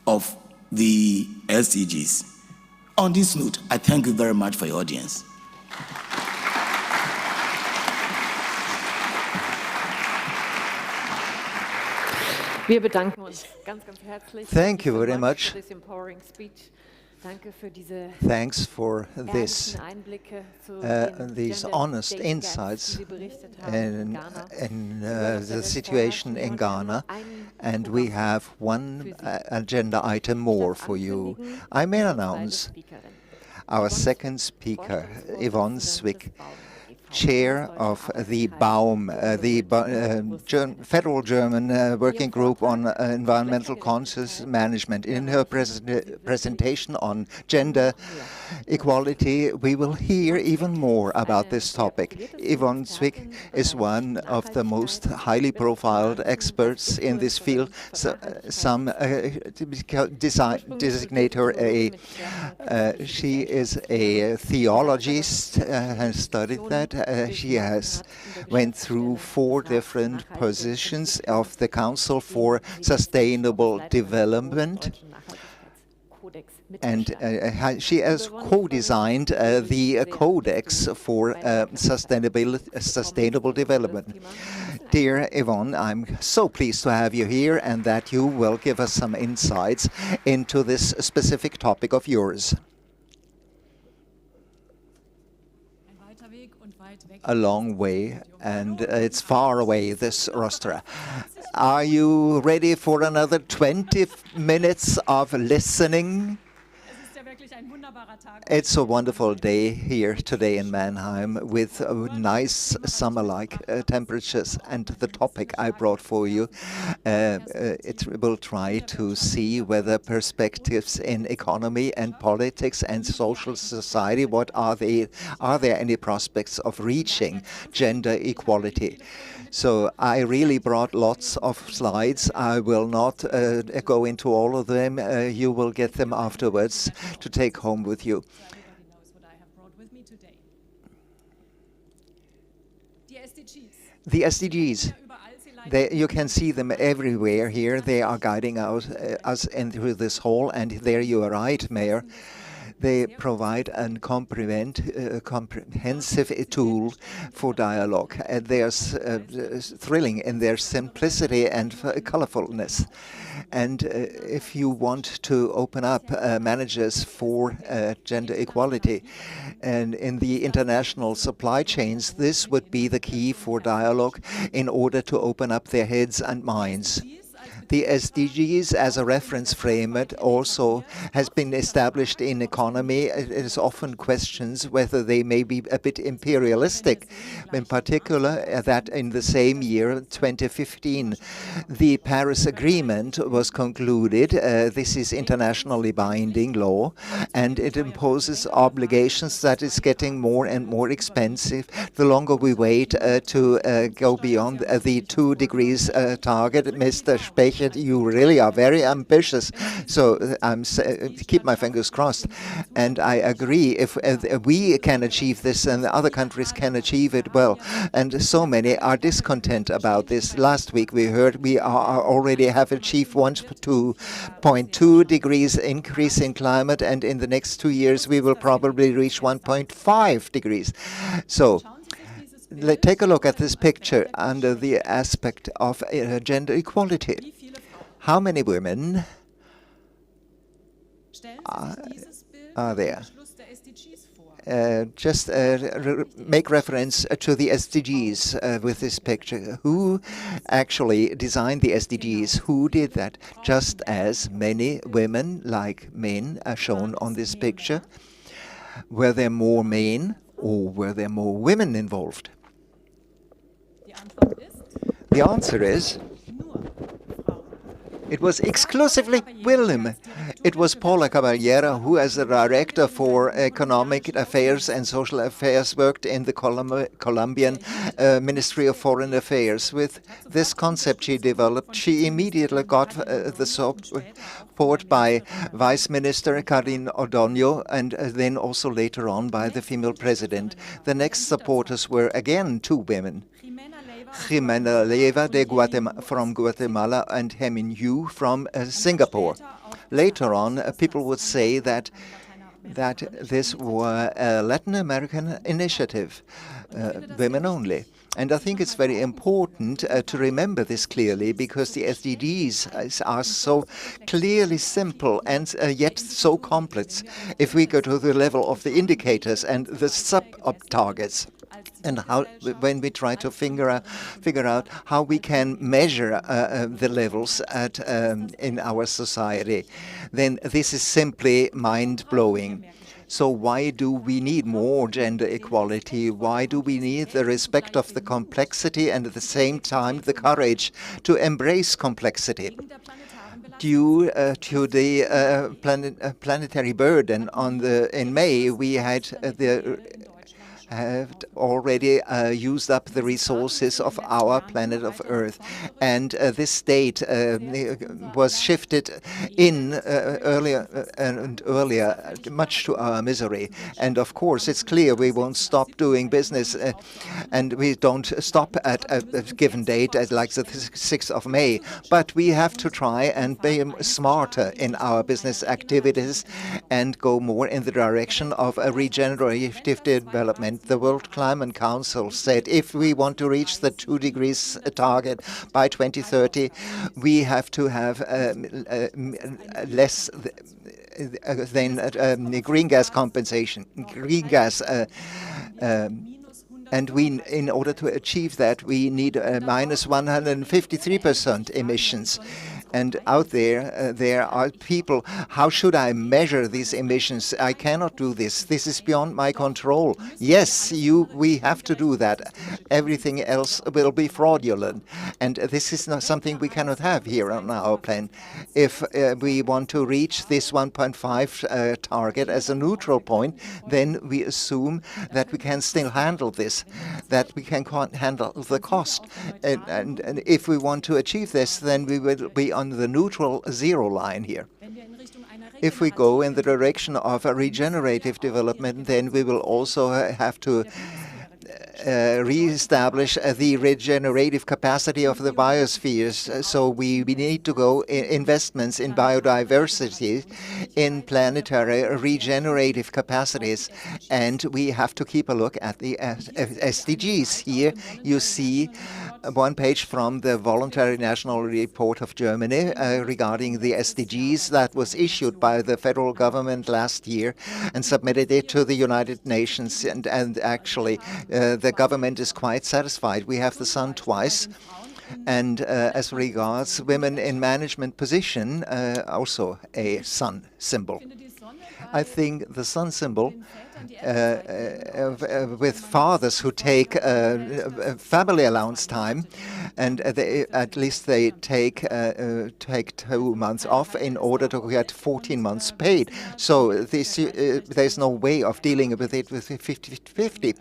of the SDGs. On this note, I thank you very much for your audience. Wir bedanken uns ganz, ganz herzlich. Thank you very much. Thanks for this, these honest insights in the situation in Ghana. And we have one agenda item more for you. I may announce our second speaker, Yvonne Zwick, chair of the BAUM, the Federal German Working Group on Environmental Conscious Management. In her presentation on gender equality, we will hear even more about this topic. Yvonne Zwick is one of the most highly profiled experts in this field. So, some designate her she is a theologist, has studied that. She has went through 4 different positions of the Council for Sustainable Development, and she has co-designed the Codex for Sustainable Development. Dear Yvonne, I'm so pleased to have you here and that you will give us some insights into this specific topic of yours. A long way, and it's far away, this rostra. Are you ready for another 20 minutes of listening? It's a wonderful day here today in Mannheim with nice summer-like temperatures, and the topic I brought for you, it will try to see whether perspectives in economy and politics and social society, what are they? Are there any prospects of reaching gender equality? So I really brought lots of slides. I will not go into all of them. You will get them afterwards to take home with you. The SDGs, you can see them everywhere here. They are guiding us into this hall, and there you are right, Mayor. They provide a comprehensive tool for dialogue. They are thrilling in their simplicity and colorfulness. And if you want to open up managers for gender equality and in the international supply chains, this would be the key for dialogue in order to open up their heads and minds. The SDGs as a reference frame also has been established in economy. It is often questions whether they may be a bit imperialistic. In particular, that in the same year, 2015, the Paris Agreement was concluded. This is internationally binding law, and it imposes obligations that is getting more and more expensive the longer we wait to go beyond the 2 degrees target. Mr. Specher, you really are very ambitious, so keep my fingers crossed. And I agree, if we can achieve this and the other countries can achieve it, well, and so many are discontent about this. Last week we heard we already have achieved 1.2 degrees increase in climate, and in the next 2 years we will probably reach 1.5 degrees. So take a look at this picture under the aspect of gender equality. How many women are there? Just make reference to the SDGs with this picture. Who actually designed the SDGs? Who did that? Just as many women like men are shown on this picture. Were there more men or were there more women involved? The answer is it was exclusively women. It was Paula Caballera, who as the director for economic affairs and social affairs worked in the Colombian Ministry of Foreign Affairs. With this concept she developed, she immediately got the support by Vice Minister Karin Ordóñez, and then also later on by the female president. The next supporters were again 2 women. Jimena Leva from Guatemala and Hemin Yu from Singapore. Later on, people would say that this was a Latin American initiative, women only. And I think it's very important to remember this clearly, because the SDGs are so clearly simple and yet so complex if we go to the level of the indicators and the sub-targets. And how, when we try to figure out how we can measure the levels in our society, then this is simply mind-blowing. So why do we need more gender equality? Why do we need the respect of the complexity and at the same time the courage to embrace complexity? Due to the planetary burden in May, we had have already used up the resources of our planet of Earth. And this date was shifted in earlier and earlier, much to our misery. And of course, it's clear we won't stop doing business, and we don't stop at a given date, like the 6th of May. But we have to try and be smarter in our business activities and go more in the direction of a regenerative development. The World Climate Council said if we want to reach the 2 degrees target by 2030, we have to have less than green gas compensation, and in order to achieve that, we need minus 153% emissions. And out there, there are people, how should I measure these emissions? I cannot do this. This is beyond my control. Yes, we have to do that. Everything else will be fraudulent. And this is not something we cannot have here on our plan. If we want to reach this 1.5 target as a neutral point, then we assume that we can still handle this, that we can handle the cost. And if we want to achieve this, then we will be on the neutral zero line here. If we go in the direction of a regenerative development, then we will also have to re-establish the regenerative capacity of the biospheres. So we need to go in investments in biodiversity, in planetary regenerative capacities, and we have to keep a look at the SDGs. Here you see one page from the Voluntary National Report of Germany regarding the SDGs that was issued by the federal government last year and submitted it to the United Nations, and actually the government is quite satisfied. We have the sun twice, and as regards women in management position, also a sun symbol. I think the sun symbol with fathers who take family allowance time, and at least they take 2 months off in order to get 14 months paid. So there's no way of dealing with it with 50-50.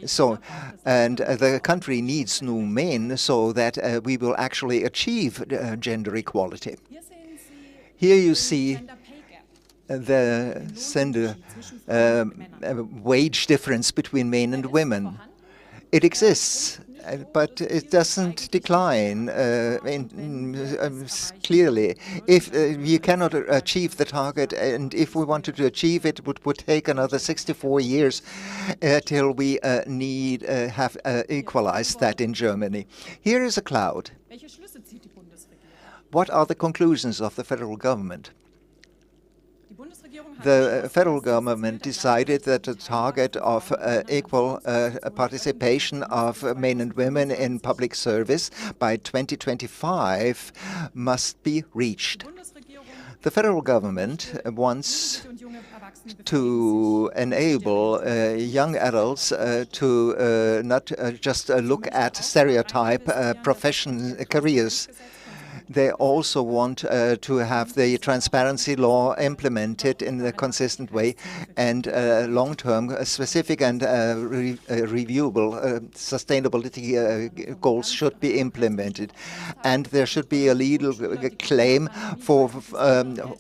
So, and the country needs new men so that we will actually achieve gender equality. Here you see the wage difference between men and women. It exists, but it doesn't decline clearly. If you cannot achieve the target, and if we wanted to achieve it, would take another 64 years till we have equalized that in Germany. Here is a cloud. What are the conclusions of the federal government? The federal government decided that the target of equal participation of men and women in public service by 2025 must be reached. The federal government wants to enable young adults to not just look at stereotype careers. They also want to have the transparency law implemented in a consistent way, and long-term, specific and reviewable sustainability goals should be implemented. And there should be a legal claim for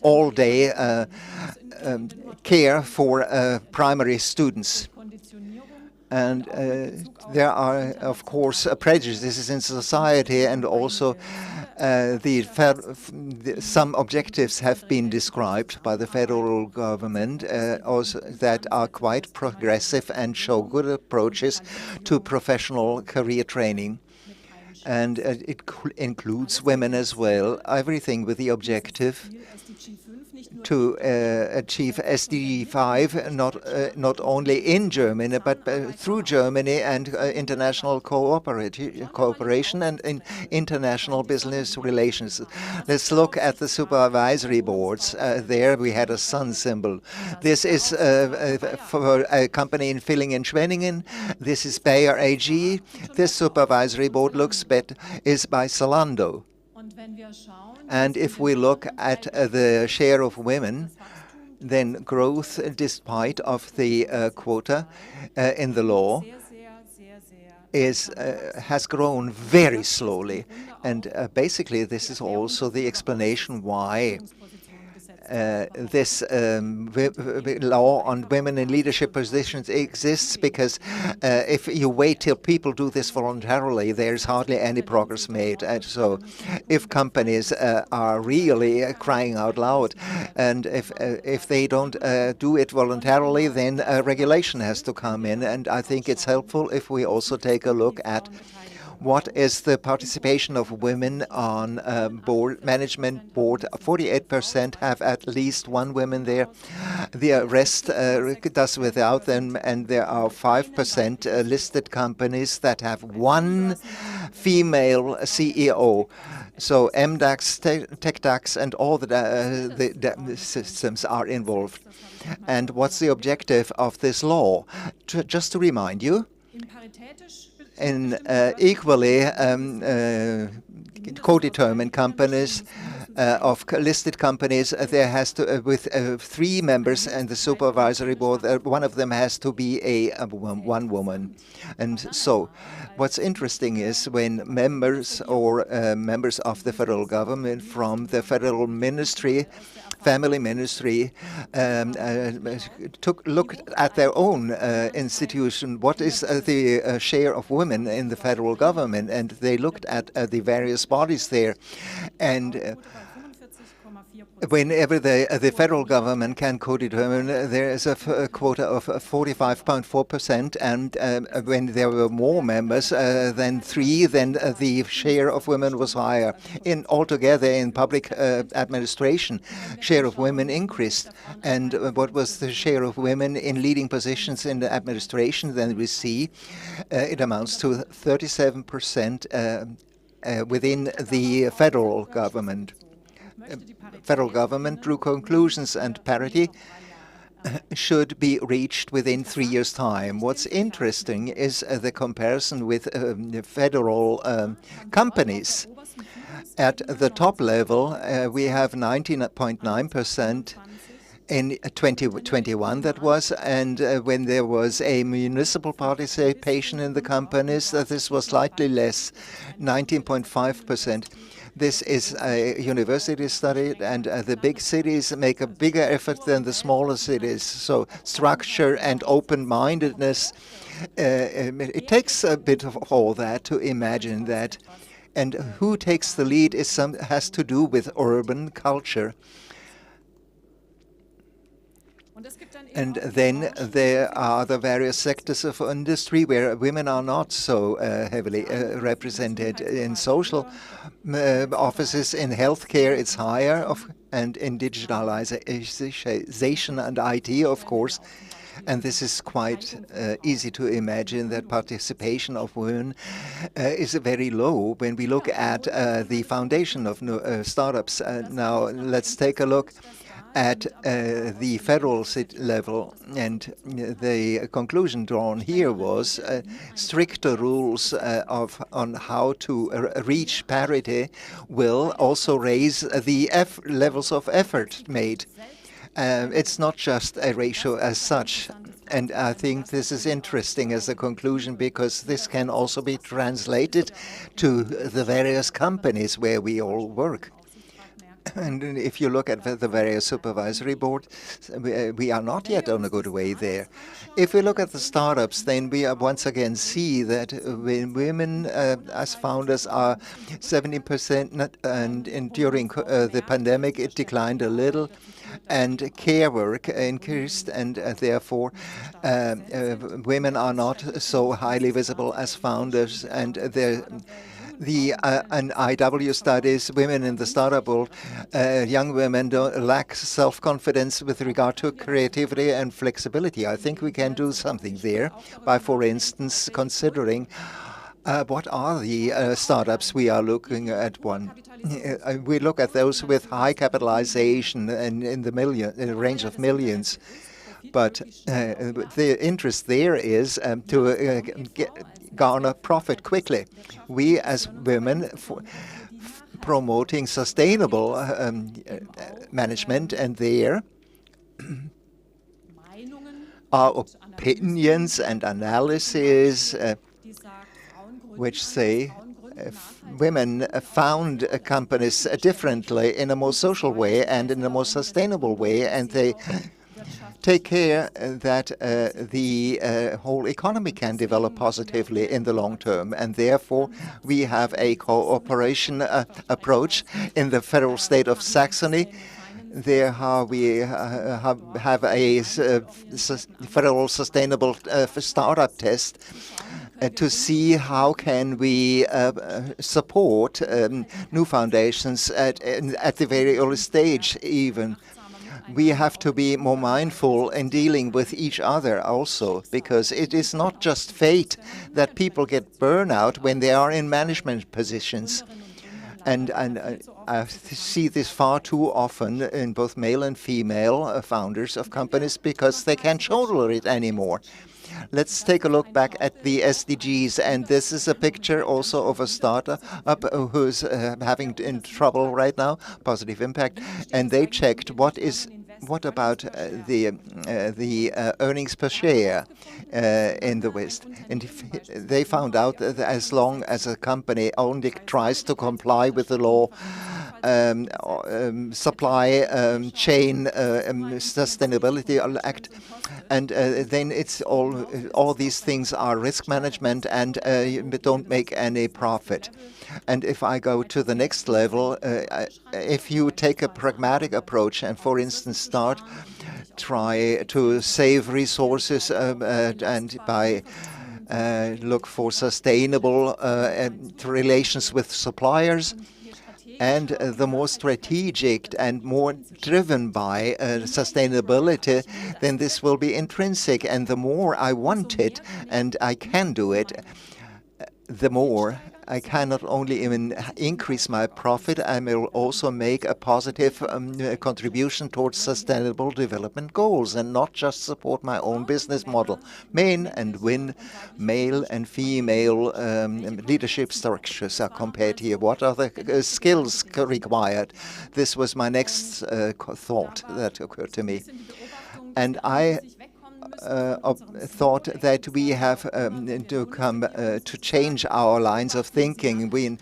all-day care for primary students. And there are, of course, prejudices in society, and also some objectives have been described by the federal government also that are quite progressive and show good approaches to professional career training. And it includes women as well, everything with the objective to achieve SDG 5, not only in Germany, but through Germany and international cooperation and in international business relations. Let's look at the supervisory boards. There we had a sun symbol. This is for a company in Villingen-Schwenningen. This is Bayer AG. This supervisory board is by Zalando. And if we look at the share of women, then growth, despite of the quota in the law, has grown very slowly. And basically, this is also the explanation why this law on women in leadership positions exists, because if you wait till people do this voluntarily, there's hardly any progress made. And so if companies are really crying out loud, and if they don't do it voluntarily, then regulation has to come in. And I think it's helpful if we also take a look at what is the participation of women on management board. 48% have at least one woman there. The rest does without them, and there are 5% listed companies that have one female CEO. So MDAX, TechDAX, and all the systems are involved. And what's the objective of this law? Just to remind you, in equally co-determined companies, of listed companies, there has to, with 3 members and the supervisory board, one of them has to be one woman. And so what's interesting is when members or members of the federal government from the federal ministry, family ministry, looked at their own institution, what is the share of women in the federal government, and they looked at the various bodies there. And whenever the federal government can co-determine, there is a quota of 45.4%, and when there were more members than 3, then the share of women was higher. Altogether, in public administration, share of women increased. And what was the share of women in leading positions in the administration? Then we see it amounts to 37% within the federal government. Federal government drew conclusions, and parity should be reached within 3 years' time. What's interesting is the comparison with federal companies. At the top level, we have 19.9% in 2021, that was, and when there was a municipal participation in the companies, this was slightly less, 19.5%. This is a university study, and the big cities make a bigger effort than the smaller cities. So structure and open-mindedness, it takes a bit of all that to imagine that. And who takes the lead has to do with urban culture. And then there are the various sectors of industry where women are not so heavily represented. In social offices, in healthcare, it's higher, and in digitalization and IT, of course. And this is quite easy to imagine that participation of women is very low when we look at the foundation of startups. Now, let's take a look at the federal level, and the conclusion drawn here was stricter rules on how to reach parity will also raise the levels of effort made. It's not just a ratio as such. And I think this is interesting as a conclusion, because this can also be translated to the various companies where we all work. And if you look at the various supervisory boards, we are not yet on a good way there. If we look at the startups, then we once again see that when women as founders are 70%, and during the pandemic it declined a little, and care work increased, and therefore women are not so highly visible as founders. And the IW studies, women in the startup world, young women lack self-confidence with regard to creativity and flexibility. I think we can do something there by, for instance, considering what are the startups we are looking at. We look at those with high capitalization and in the range of millions. But the interest there is to garner profit quickly. We as women promoting sustainable management, and there are opinions and analyses which say women found companies differently in a more social way and in a more sustainable way, and they take care that the whole economy can develop positively in the long term. And therefore, we have a cooperation approach in the federal state of Saxony. There we have a federal sustainable startup test to see how can we support new foundations at the very early stage even. we have to be more mindful in dealing with each other also, because it is not just fate that people get burnout when they are in management positions. And I see this far too often in both male and female founders of companies because they can't shoulder it anymore. Let's take a look back at the SDGs, and this is a picture also of a startup who's having in trouble right now, positive impact, and they checked what about the earnings per share in the West. And they found out that as long as a company only tries to comply with the law, supply chain sustainability act, and then it's all these things are risk management and don't make any profit. And if I go to the next level, if you take a pragmatic approach and, for instance, try to save resources and by look for sustainable relations with suppliers, and the more strategic and more driven by sustainability, then this will be intrinsic. And the more I want it and I can do it, the more I can not only even increase my profit, I will also make a positive contribution towards sustainable development goals and not just support my own business model. Men and women, male and female leadership structures are compared here. What are the skills required? This was my next thought that occurred to me. And I thought that we have to come to change our lines of thinking.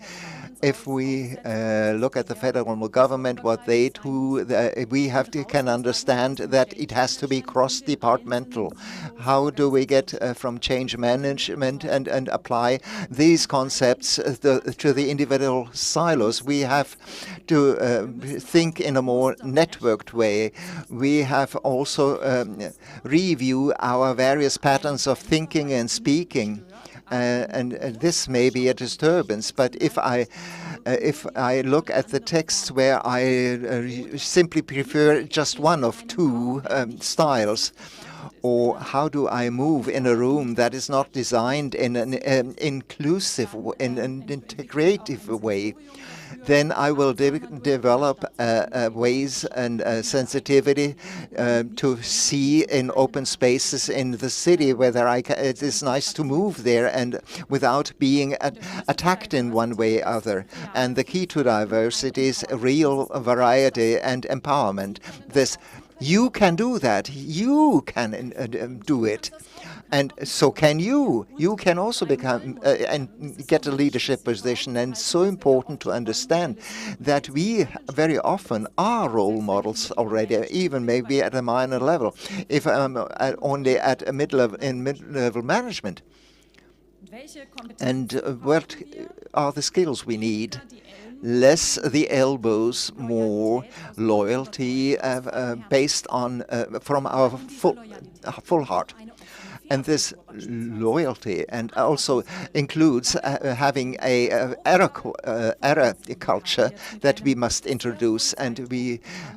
If we look at the federal government, what they do, we can understand that it has to be cross-departmental. How do we get from change management and apply these concepts to the individual silos? We have to think in a more networked way. We have also review our various patterns of thinking and speaking. And this may be a disturbance, but if I look at the texts where I simply prefer just one of two styles, or how do I move in a room that is not designed in an inclusive, in an integrative way, then I will develop ways and sensitivity to see in open spaces in the city whether it is nice to move there and without being attacked in one way or other. And the key to diversity is real variety and empowerment. You can do that. You can do it. And so can you. You can also become and get a leadership position. And it's so important to understand that we very often are role models already, even maybe at a minor level, if only at a mid-level management. And what are the skills we need? Less the elbows, more loyalty based on from our full heart. And this loyalty and also includes having a error culture that we must introduce,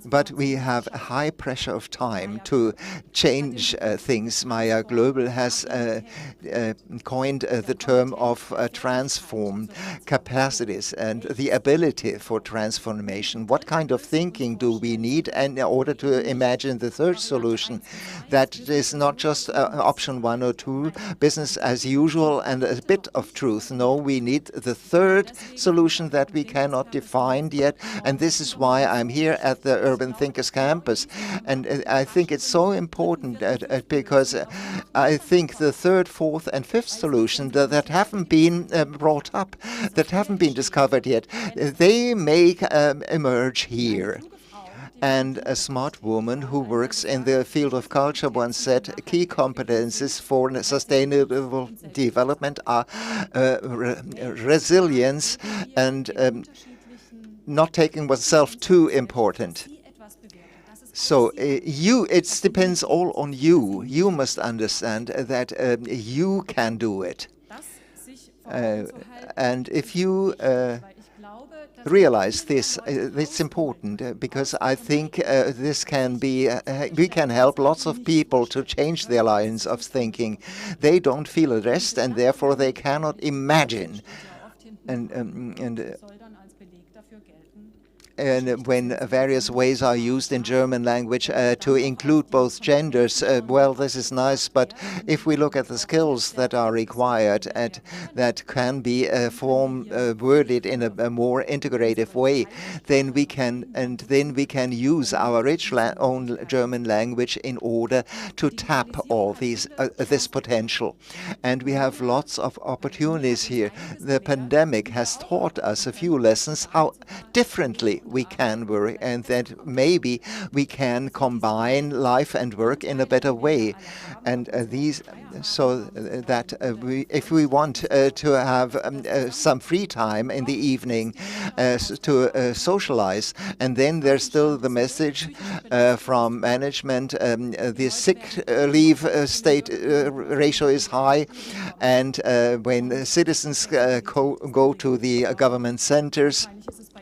but we have a high pressure of time to change things. Maya Global has coined the term of transform capacities and the ability for transformation. What kind of thinking do we need in order to imagine the third solution that is not just option 1 or 2, business as usual and a bit of truth? No, we need the third solution that we cannot define yet, and this is why I'm here at the Urban Thinkers Campus. And I think it's so important because I think the third, fourth and fifth solution that haven't been brought up, that haven't been discovered yet, they may emerge here. And a smart woman who works in the field of culture once said, key competences for sustainable development are resilience and not taking oneself too important. So it depends all on you. You must understand that you can do it. And if you realize this. It's important because I think this can be, we can help lots of people to change their lines of thinking. They don't feel addressed and therefore they cannot imagine. And when various ways are used in German language to include both genders, well, this is nice, but if we look at the skills that are required and that can be worded in a more integrative way, then we can use our rich own German language in order to tap all this potential. And we have lots of opportunities here. The pandemic has taught us a few lessons how differently we can work, and that maybe we can combine life and work in a better way. And so that if we want to have some free time in the evening to socialize, and then there's still the message from management, the sick leave state ratio is high, and when citizens go to the government centers,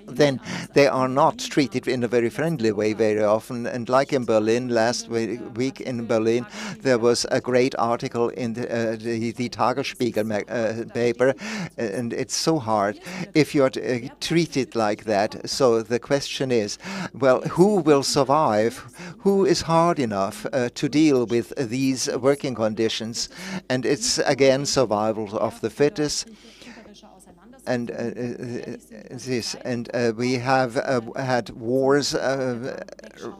then they are not treated in a very friendly way very often. And like in Berlin, last week in Berlin, there was a great article in the Tagesspiegel paper, and it's so hard if you're treated like that. So the question is, well, who will survive? Who is hard enough to deal with these working conditions? And it's again survival of the fittest. And we have had wars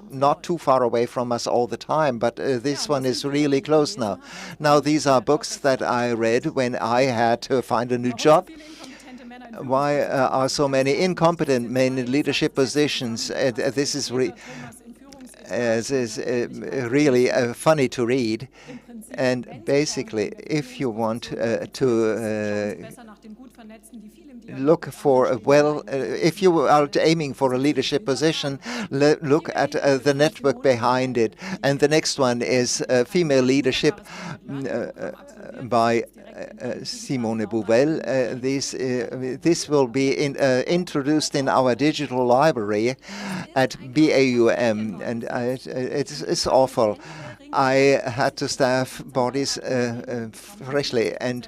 not too far away from us all the time, but this one is really close now. Now, these are books that I read when I had to find a new job. Why are so many incompetent men in leadership positions? This is really funny to read. And basically, if you want to look for if you are aiming for a leadership position, look at the network behind it. And the next one is Female Leadership by Simone Burel. This will be introduced in our digital library at BAUM, and it's awful. I had to staff bodies freshly, and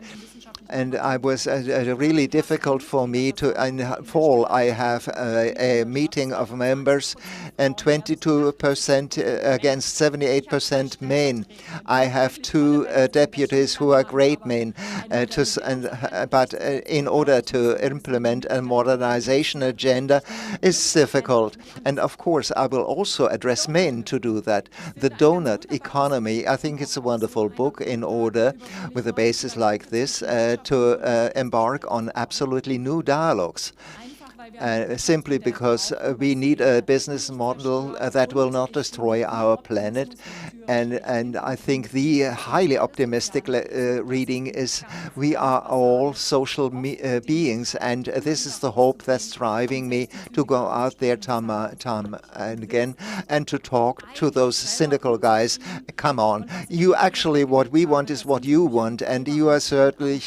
I was really difficult for me to. In fall, I have a meeting of members, and 22% against 78% men. I have two deputies who are great men, but in order to implement a modernization agenda is difficult. And of course, I will also address men to do that. The Donut Economy, I think it's a wonderful book in order, with a basis like this, to embark on absolutely new dialogues. Simply because we need a business model that will not destroy our planet. And I think the highly optimistic reading is we are all social beings, and this is the hope that's driving me to go out there time and again and to talk to those cynical guys. Come on, you actually, what we want is what you want, and you are certainly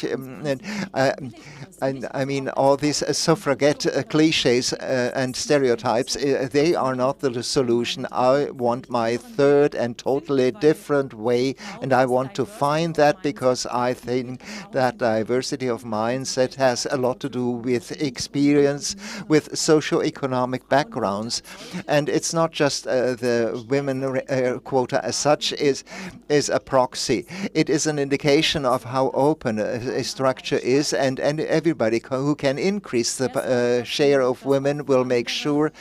and I mean, all these suffragette cliches and stereotypes, they are not the solution. I want my third and totally different way, and I want to find that because I think that diversity of mindset has a lot to do with experience, with socio-economic backgrounds. And it's not just the women quota as such is a proxy. It is an indication of how open a structure is, and everybody who can increase the share of women will make sure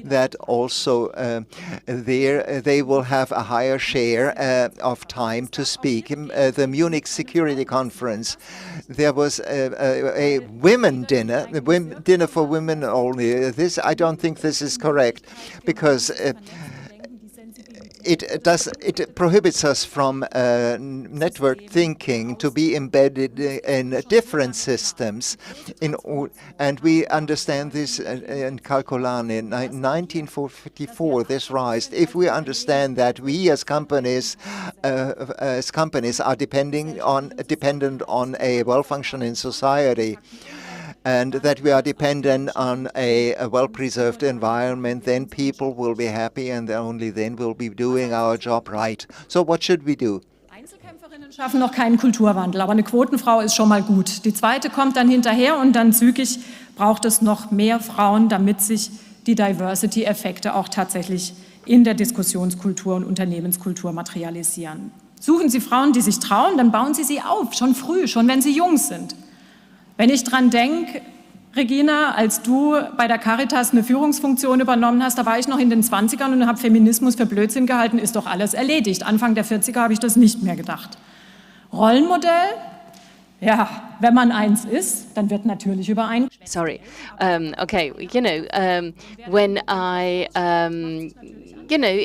that also they will have a higher share of time to speak. The Munich Security Conference, there was a women dinner, dinner for women only. I don't think this is correct, because it prohibits us from network thinking to be embedded in different systems. And we understand this in Calculane in 1944, this rise. If we understand that we as companies are dependent on a well-functioning society, and that we are dependent on a well-preserved environment, then people will be happy and only then we'll be doing our job right. So what should we do? Einzelkämpferinnen schaffen noch keinen Kulturwandel, aber eine Quotenfrau ist schon mal gut. Die zweite kommt dann hinterher und dann zügig braucht es noch mehr Frauen, damit sich die Diversity-Effekte auch tatsächlich in der Diskussionskultur und Unternehmenskultur materialisieren. Suchen Sie Frauen, die sich trauen, dann bauen Sie sie auf, schon früh, schon wenn sie jung sind. Wenn ich dran denke, Regina, als du bei der Caritas eine Führungsfunktion übernommen hast, da war ich noch in den 20ern und habe Feminismus für Blödsinn gehalten, ist doch alles erledigt. Anfang der 40er habe ich das nicht mehr gedacht. Rollenmodell? Ja, wenn man eins ist, dann wird natürlich übereingestimmt. Sorry. Okay, when I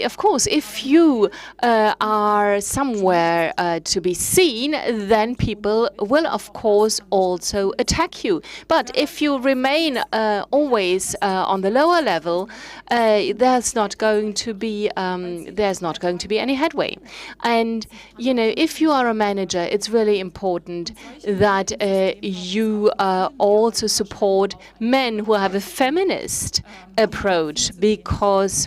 of course, if you are somewhere to be seen, then people will, of course, also attack you. But if you remain always on the lower level, there's not going to be any headway. And if you are a manager, it's really important that you also support men who have a feminist approach, because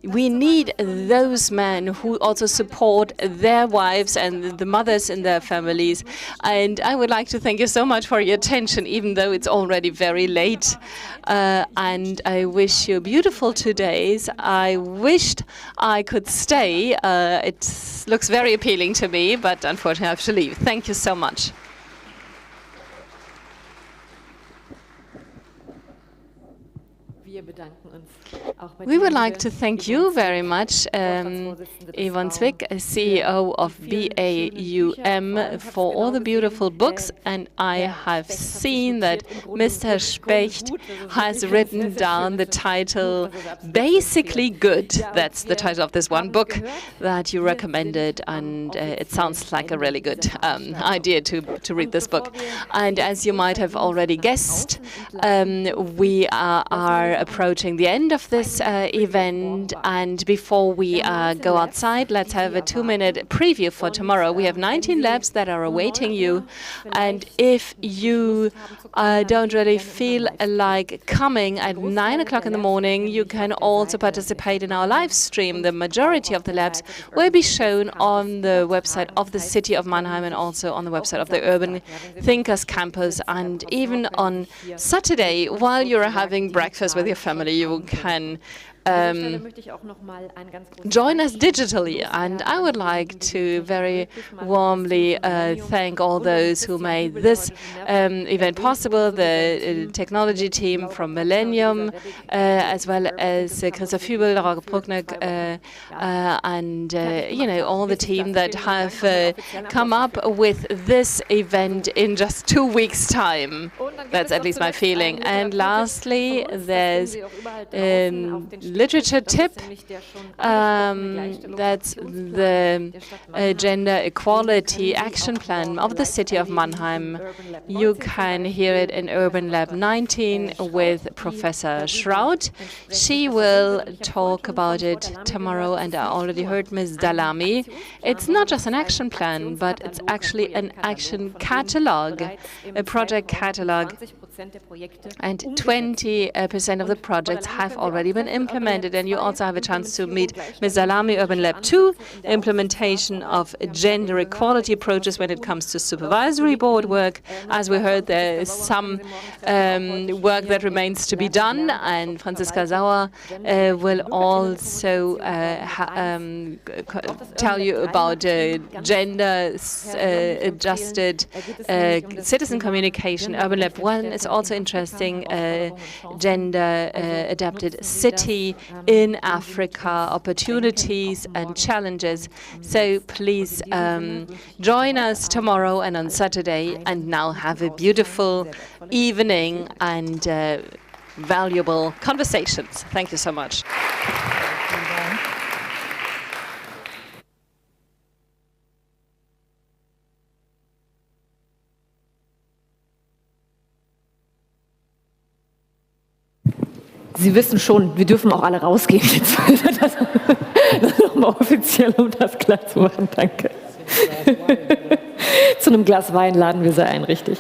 we need those men who also support their wives and the mothers in their families. And I would like to thank you so much for your attention, even though it's already very late. And I wish you beautiful 2 days. I wished I could stay. It looks very appealing to me, but unfortunately I have to leave. Thank you so much. We would like to thank you very much, Yvonne Zwick, CEO of BAUM, for all the beautiful books. And I have seen that Mr. Specht has written down the title, Basically Good. That's the title of this one book that you recommended, and it sounds like a really good idea to read this book. And as you might have already guessed, we are approaching the end of this event, and before we go outside, let's have a 2-minute preview for tomorrow. We have 19 labs that are awaiting you, and if you don't really feel like coming at 9 o'clock in the morning, you can also participate in our live stream. The majority of the labs will be shown on the website of the city of Mannheim and also on the website of the Urban Thinkers Campus. And even on Saturday, while you're having breakfast with your family, you can join us digitally. And I would like to very warmly thank all those who made this event possible, the technology team from Millennium, as well as Christoph Hübel, Roger Bruckner, and all the team that have come up with this event in just 2 weeks' time. That's at least my feeling. And lastly, there's literature tip. That's the Gender Equality Action Plan of the City of Mannheim. You can hear it in Urban Lab 19 with Professor Schraut. She will talk about it tomorrow, and I already heard Ms. Dalami. It's not just an action plan, but it's actually an action catalog, a project catalog. And 20% of the projects have already been implemented. And you also have a chance to meet Ms. Dalami, Urban Lab 2, implementation of gender equality approaches when it comes to supervisory board work. As we heard, there is some work that remains to be done, and Franziska Sauer will also tell you about gender-adjusted citizen communication. Urban Lab 1 is also interesting, gender-adapted city in Africa, opportunities and challenges. So please join us tomorrow and on Saturday, and now have a beautiful evening and valuable conversations. Thank you so much. Sie wissen schon, wir dürfen auch alle rausgehen jetzt. Das nochmal offiziell, um das klar zu machen. Danke. Zu einem Glas Wein laden wir Sie ein, richtig.